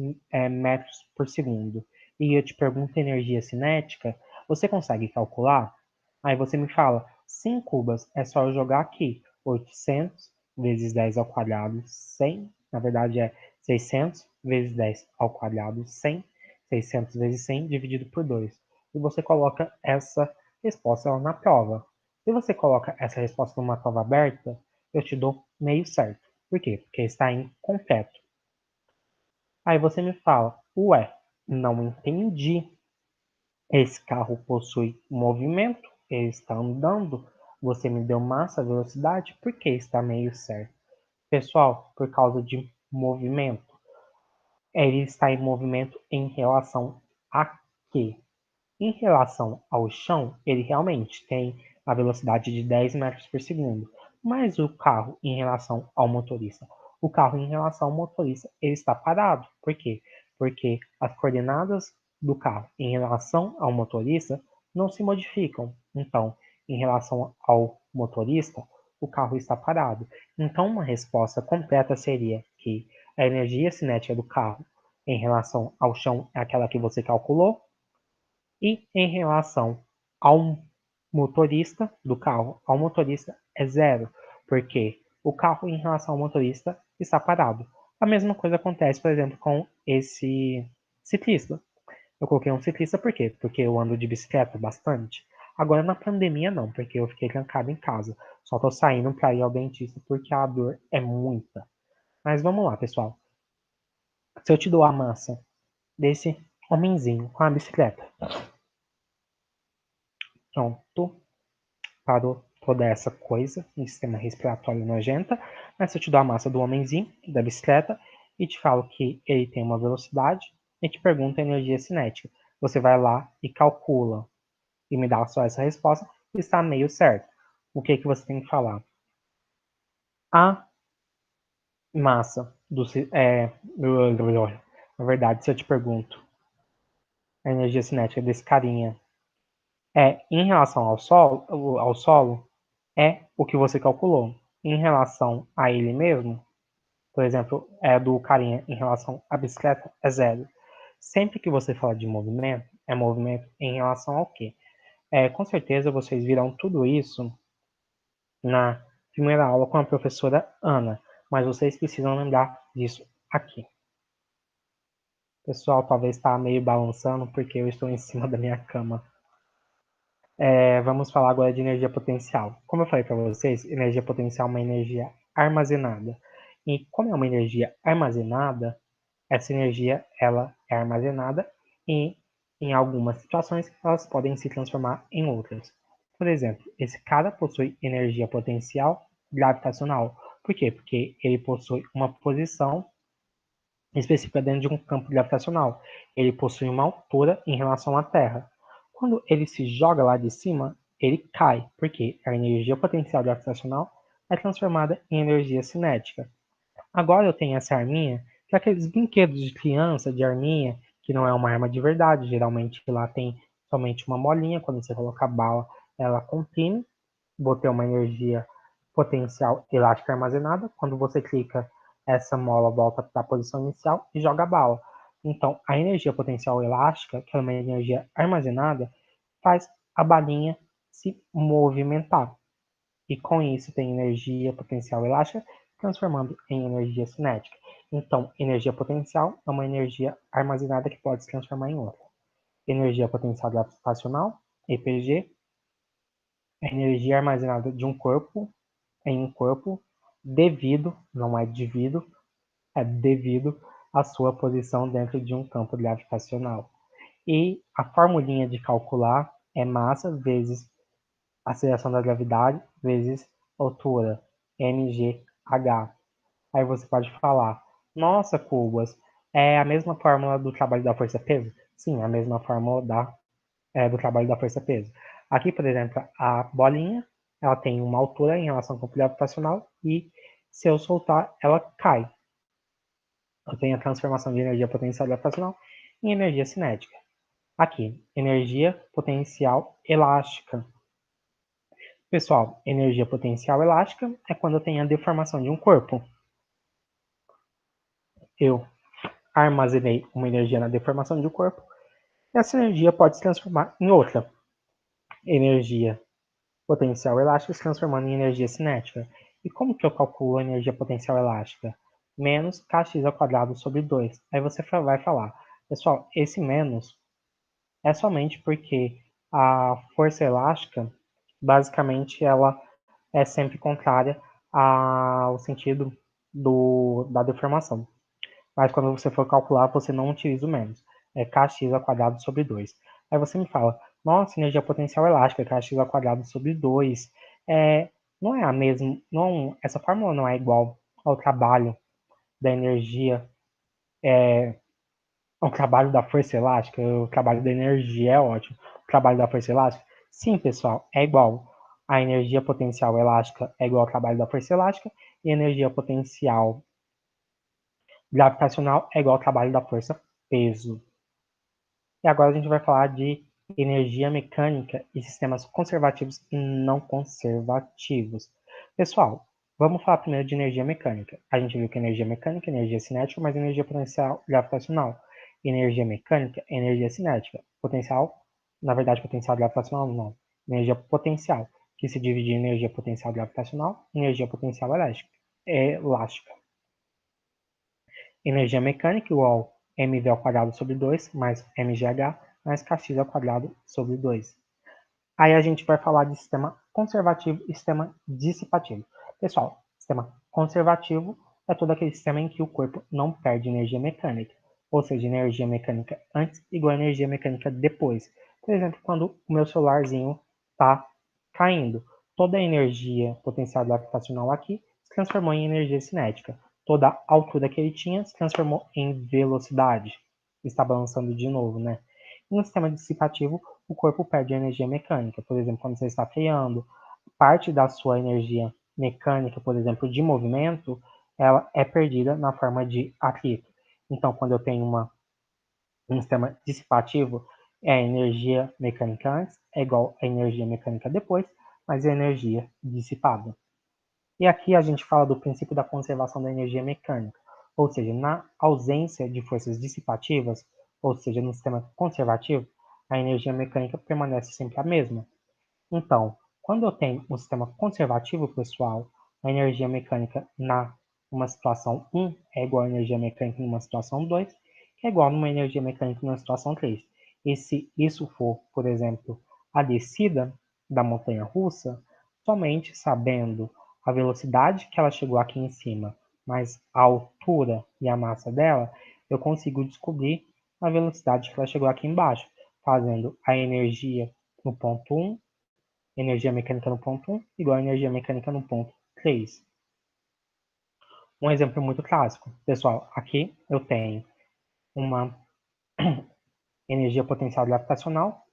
metros por segundo. E eu te pergunto energia cinética, você consegue calcular? Aí você me fala, 5 cubas, é só eu jogar aqui. 800 vezes 10 ao quadrado, 100. Na verdade é 600 vezes 10 ao quadrado, 100. 600 vezes 100 dividido por 2. E você coloca essa resposta lá na prova. Se você coloca essa resposta numa prova aberta, eu te dou meio certo. Por quê? Porque está incompleto. Aí você me fala, ué, não entendi. Esse carro possui movimento, ele está andando, você me deu massa, velocidade, por que está meio certo? Pessoal, por causa de movimento. Ele está em movimento em relação a quê? Em relação ao chão, ele realmente tem a velocidade de 10 metros por segundo. Mas o carro em relação ao motorista, o carro em relação ao motorista, ele está parado. Por quê? Porque as coordenadas do carro em relação ao motorista não se modificam. Então, em relação ao motorista, o carro está parado. Então, uma resposta completa seria que a energia cinética do carro em relação ao chão é aquela que você calculou, e em relação ao motorista do carro, ao motorista é zero, porque o carro em relação ao motorista está parado. A mesma coisa acontece, por exemplo, com esse ciclista. Eu coloquei um ciclista por quê? Porque eu ando de bicicleta bastante. Agora na pandemia não, porque eu fiquei trancado em casa. Só tô saindo para ir ao dentista porque a dor é muita. Mas vamos lá, pessoal. Se eu te dou a massa desse homenzinho com a bicicleta, pronto, parou toda essa coisa no sistema respiratório nojenta. Mas se eu te dou a massa do homenzinho, da bicicleta, e te falo que ele tem uma velocidade, e te pergunto a energia cinética, você vai lá e calcula e me dá só essa resposta, está meio certo. O que que você tem que falar? A massa do na verdade, se eu te pergunto a energia cinética desse carinha é em relação ao solo é o que você calculou. Em relação a ele mesmo, por exemplo, é do carinha em relação à bicicleta, é zero. Sempre que você fala de movimento, é movimento em relação ao quê? Com certeza vocês viram tudo isso na primeira aula com a professora Ana, mas vocês precisam lembrar disso aqui. Pessoal, talvez está meio balançando porque eu estou em cima da minha cama. Vamos falar agora de energia potencial. Como eu falei para vocês, energia potencial é uma energia armazenada. E como é uma energia armazenada, essa energia ela é armazenada e em algumas situações elas podem se transformar em outras. Por exemplo, esse cara possui energia potencial gravitacional. Por quê? Porque ele possui uma posição específica dentro de um campo gravitacional. Ele possui uma altura em relação à Terra. Quando ele se joga lá de cima, ele cai, porque a energia potencial gravitacional é transformada em energia cinética. Agora eu tenho essa arminha, que é aqueles brinquedos de criança, de arminha, que não é uma arma de verdade. Geralmente lá tem somente uma molinha, quando você coloca a bala, ela comprime. Botei uma energia potencial elástica armazenada. Quando você clica, essa mola volta para a posição inicial e joga a bala. Então, a energia potencial elástica, que é uma energia armazenada, faz a balinha se movimentar. E com isso tem energia potencial elástica transformando em energia cinética. Então, energia potencial é uma energia armazenada que pode se transformar em outra. Energia potencial gravitacional, EPG, é a energia armazenada de um corpo em um corpo devido, não é devido, é devido à sua posição dentro de um campo gravitacional. E a formulinha de calcular é massa vezes aceleração da gravidade vezes altura, mgh. Aí você pode falar, nossa, Cubas, é a mesma fórmula do trabalho da força-peso? Sim, é a mesma fórmula do trabalho da força-peso. Aqui, por exemplo, a bolinha, ela tem uma altura em relação ao campo gravitacional e se eu soltar, ela cai. Eu tenho a transformação de energia potencial gravitacional em energia cinética. Aqui, energia potencial elástica. Pessoal, energia potencial elástica é quando eu tenho a deformação de um corpo. Eu armazenei uma energia na deformação de um corpo e essa energia pode se transformar em outra energia potencial elástica se transformando em energia cinética. E como que eu calculo a energia potencial elástica? Menos kx ao quadrado sobre 2. Aí você vai falar, pessoal, esse menos é somente porque a força elástica, basicamente, ela é sempre contrária ao sentido da deformação. Mas quando você for calcular, você não utiliza o menos. É kx ao quadrado sobre 2. Aí você me fala, nossa, energia potencial elástica, kx ao quadrado sobre 2. Não é a mesma, não, essa fórmula não é igual ao trabalho da energia, ao trabalho da força elástica. O trabalho da energia é ótimo. O trabalho da força elástica, sim, pessoal, é igual. A energia potencial elástica é igual ao trabalho da força elástica e a energia potencial gravitacional é igual ao trabalho da força peso. E agora a gente vai falar de energia mecânica e sistemas conservativos e não conservativos. Pessoal, vamos falar primeiro de energia mecânica. A gente viu que energia mecânica é energia cinética, mas energia potencial gravitacional. Energia mecânica é energia cinética. Potencial, na verdade, potencial gravitacional não. Energia potencial, que se divide em energia potencial gravitacional e energia potencial elástica. elástica. Energia mecânica igual mv ao quadrado sobre 2 mais mgh mais kx ao quadrado sobre 2. Aí a gente vai falar de sistema conservativo e sistema dissipativo. Pessoal, sistema conservativo é todo aquele sistema em que o corpo não perde energia mecânica, ou seja, energia mecânica antes igual a energia mecânica depois. Por exemplo, quando o meu celularzinho está caindo, toda a energia potencial gravitacional aqui se transformou em energia cinética. Toda a altura que ele tinha se transformou em velocidade. Está balançando de novo, né? No sistema dissipativo, o corpo perde energia mecânica. Por exemplo, quando você está freando, parte da sua energia mecânica, por exemplo, de movimento, ela é perdida na forma de atrito. Então, quando eu tenho um sistema dissipativo, a energia mecânica antes é igual a energia mecânica depois, mas a energia dissipada. E aqui a gente fala do princípio da conservação da energia mecânica, ou seja, na ausência de forças dissipativas, ou seja, no sistema conservativo, a energia mecânica permanece sempre a mesma. Então, quando eu tenho um sistema conservativo, pessoal, a energia mecânica na uma situação 1 é igual à energia mecânica numa situação 2, que é igual a uma energia mecânica numa situação 3. E se isso for, por exemplo, a descida da montanha russa, somente sabendo a velocidade que ela chegou aqui em cima, mas a altura e a massa dela, eu consigo descobrir a velocidade que ela chegou aqui embaixo, fazendo a energia no ponto 1, energia mecânica no ponto 1 igual a energia mecânica no ponto 3. Um exemplo muito clássico. Pessoal, aqui eu tenho uma energia potencial gravitacional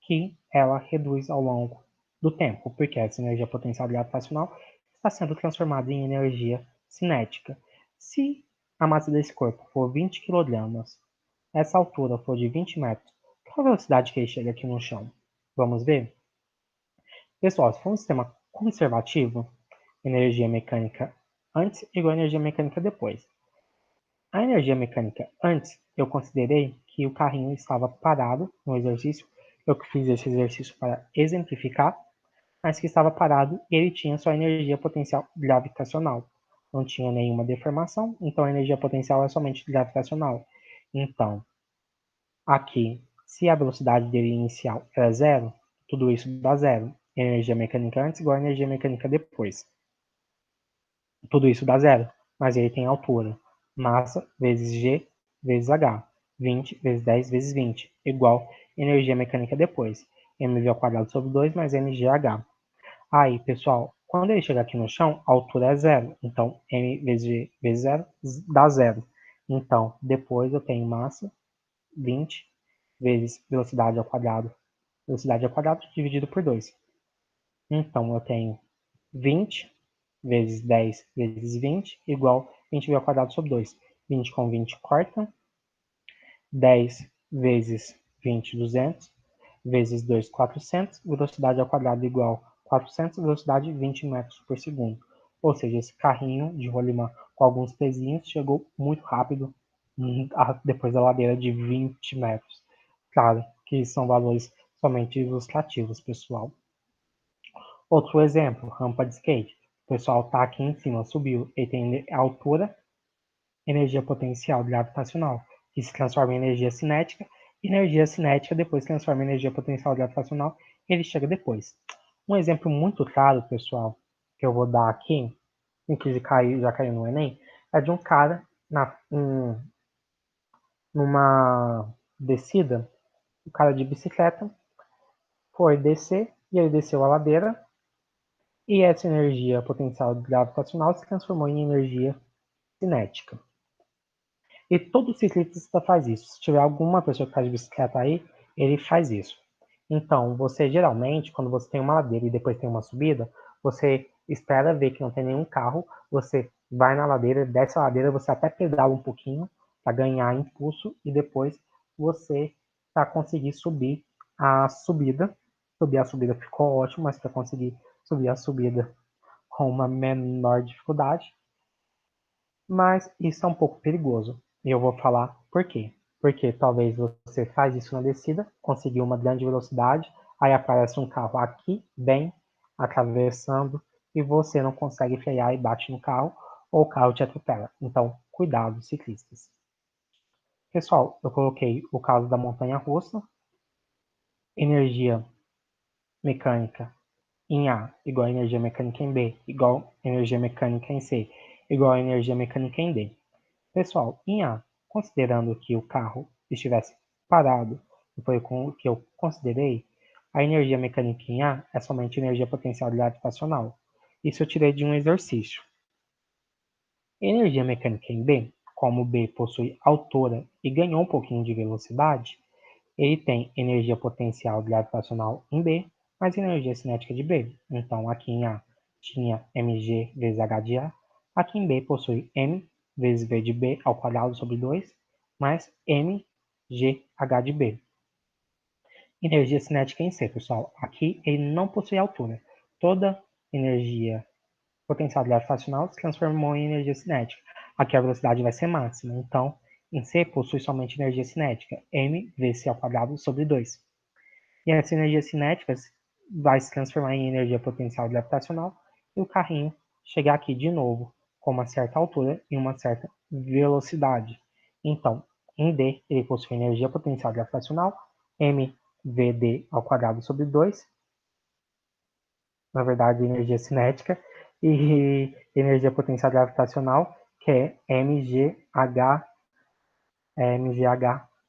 que ela reduz ao longo do tempo, porque essa energia potencial gravitacional está sendo transformada em energia cinética. Se a massa desse corpo for 20 kg, essa altura for de 20 metros, qual a velocidade que ele chega aqui no chão? Vamos ver? Pessoal, se for um sistema conservativo, energia mecânica antes igual a energia mecânica depois. A energia mecânica antes, eu considerei que o carrinho estava parado no exercício. Eu fiz esse exercício para exemplificar, mas que estava parado e ele tinha só energia potencial gravitacional. Não tinha nenhuma deformação, então a energia potencial é somente gravitacional. Então, aqui, se a velocidade dele inicial era zero, tudo isso dá zero. Energia mecânica antes igual a energia mecânica depois. Tudo isso dá zero, mas ele tem altura. Massa vezes G vezes H. 20 vezes 10 vezes 20, igual energia mecânica depois. mv ao quadrado sobre 2 mais mgh. Aí, pessoal, quando ele chegar aqui no chão, a altura é zero. Então, m vezes g vezes zero dá zero. Então, depois eu tenho massa, 20, vezes velocidade ao quadrado. Velocidade ao quadrado dividido por 2. Então, eu tenho 20 vezes 10 vezes 20 igual 20 ao quadrado sobre 2. 20 com 20 corta. 10 vezes 20, 200. Vezes 2, 400. Velocidade ao quadrado igual 400. Velocidade 20 metros por segundo. Ou seja, esse carrinho de rolimã com alguns pezinhos chegou muito rápido depois da ladeira de 20 metros. Claro que são valores somente ilustrativos, pessoal. Outro exemplo, rampa de skate. O pessoal está aqui em cima, subiu, ele tem altura, energia potencial gravitacional, que se transforma em energia cinética depois transforma em energia potencial gravitacional, e ele chega depois. Um exemplo muito claro, pessoal, que eu vou dar aqui, que já caiu no Enem, é de um cara numa descida, o cara de bicicleta foi descer, e ele desceu a ladeira, e essa energia potencial gravitacional se transformou em energia cinética. E todo ciclista faz isso. Se tiver alguma pessoa que faz bicicleta aí, ele faz isso. Então, você geralmente, quando você tem uma ladeira e depois tem uma subida, você espera ver que não tem nenhum carro, você vai na ladeira, desce a ladeira, você até pedala um pouquinho para ganhar impulso e depois você para conseguir subir a subida. Subir a subida ficou ótimo, mas para conseguir subir a subida com uma menor dificuldade, mas isso é um pouco perigoso. E eu vou falar por quê. Porque talvez você faz isso na descida, conseguiu uma grande velocidade, aí aparece um carro aqui, bem, atravessando, e você não consegue frear e bate no carro, ou o carro te atropela. Então, cuidado, ciclistas. Pessoal, eu coloquei o caso da montanha-russa, energia mecânica em A igual a energia mecânica em B, igual a energia mecânica em C, igual a energia mecânica em D. Pessoal, em A, considerando que o carro estivesse parado, e foi com o que eu considerei, a energia mecânica em A é somente energia potencial gravitacional. Isso eu tirei de um exercício. Energia mecânica em B, como B possui altura e ganhou um pouquinho de velocidade, ele tem energia potencial gravitacional em B, mais energia cinética de B. Então, aqui em A tinha mg vezes h de A. Aqui em B possui m vezes v de B ao quadrado sobre 2, mais mgh de B. Energia cinética em C, pessoal. Aqui ele não possui altura. Toda energia potencial gravitacional se transformou em energia cinética. Aqui a velocidade vai ser máxima. Então, em C possui somente energia cinética, m vezes c ao quadrado sobre 2. E essa energia cinética vai se transformar em energia potencial gravitacional e o carrinho chegar aqui de novo com uma certa altura e uma certa velocidade. Então, em D, ele possui energia potencial gravitacional, mvd ao quadrado sobre 2, na verdade, energia cinética, e energia potencial gravitacional, que é mgh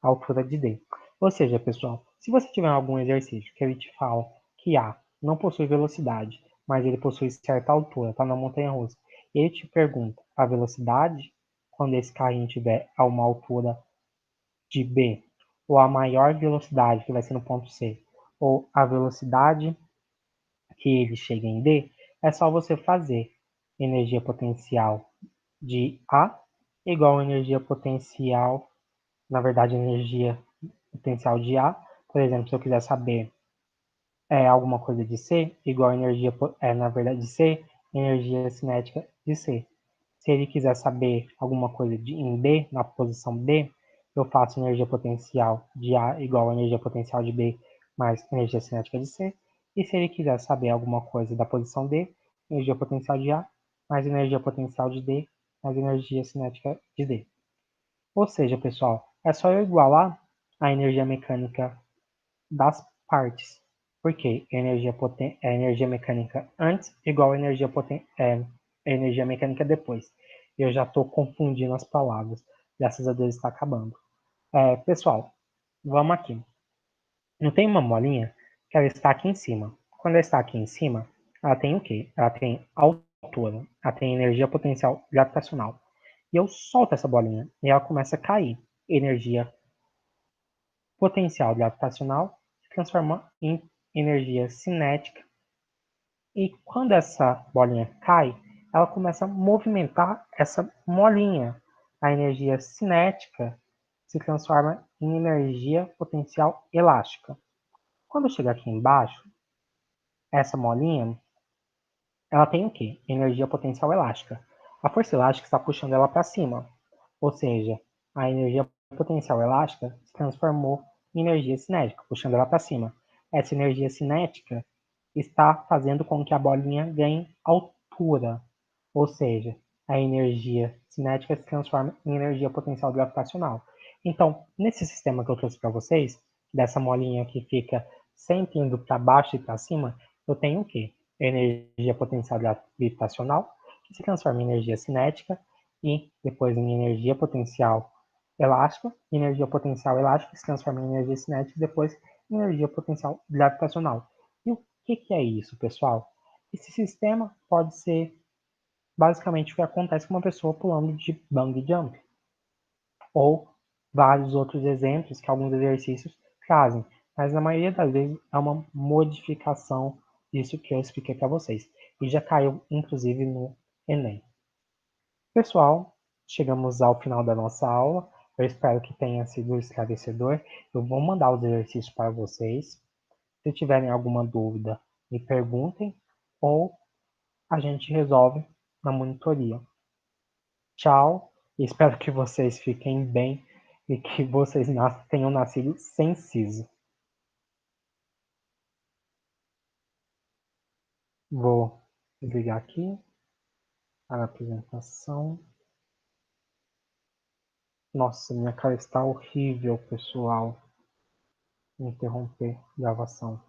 altura de D. Ou seja, pessoal, se você tiver algum exercício que ele te fala que A não possui velocidade, mas ele possui certa altura, está na montanha-russa, e ele te pergunta a velocidade quando esse carrinho tiver a uma altura de B, ou a maior velocidade, que vai ser no ponto C, ou a velocidade que ele chega em D, é só você fazer energia potencial de A igual a energia potencial, na verdade, energia potencial de A. Por exemplo, se eu quiser saber alguma coisa de C, igual a energia, na verdade, de C, energia cinética de C. Se ele quiser saber alguma coisa em B, na posição B, eu faço energia potencial de A igual a energia potencial de B mais energia cinética de C. E se ele quiser saber alguma coisa da posição D, energia potencial de A mais energia potencial de D mais energia cinética de D. Ou seja, pessoal, é só eu igualar a energia mecânica das partes. Porque energia mecânica antes igual a energia mecânica depois. Eu já estou confundindo as palavras. Graças a Deus está acabando. Pessoal, vamos aqui. Não tem uma molinha que ela está aqui em cima. Quando ela está aqui em cima, ela tem o quê? Ela tem altura, ela tem energia potencial gravitacional. E eu solto essa bolinha e ela começa a cair. Energia potencial gravitacional se transforma em energia cinética. E quando essa bolinha cai, ela começa a movimentar essa molinha. A energia cinética se transforma em energia potencial elástica. Quando chegar aqui embaixo, essa molinha, ela tem o quê? Energia potencial elástica. A força elástica está puxando ela para cima. Ou seja, a energia potencial elástica se transformou em energia cinética, puxando ela para cima. Essa energia cinética está fazendo com que a bolinha ganhe altura. Ou seja, a energia cinética se transforma em energia potencial gravitacional. Então, nesse sistema que eu trouxe para vocês, dessa molinha que fica sempre indo para baixo e para cima, eu tenho o quê? Energia potencial gravitacional, que se transforma em energia cinética, e depois em energia potencial elástica, energia potencial elástica que se transforma em energia cinética, e depois em energia potencial gravitacional. E o que é isso, pessoal? Esse sistema pode ser basicamente o que acontece com uma pessoa pulando de bungee jump, ou vários outros exemplos que alguns exercícios trazem, mas na maioria das vezes é uma modificação disso que eu expliquei para vocês, e já caiu inclusive no Enem. Pessoal, chegamos ao final da nossa aula, eu espero que tenha sido esclarecedor. Eu vou mandar os exercícios para vocês. Se tiverem alguma dúvida, me perguntem, ou a gente resolve na monitoria. Tchau, espero que vocês fiquem bem e que vocês tenham nascido sem siso. Vou desligar aqui. A apresentação. Nossa, minha cara está horrível, pessoal. Interromper gravação.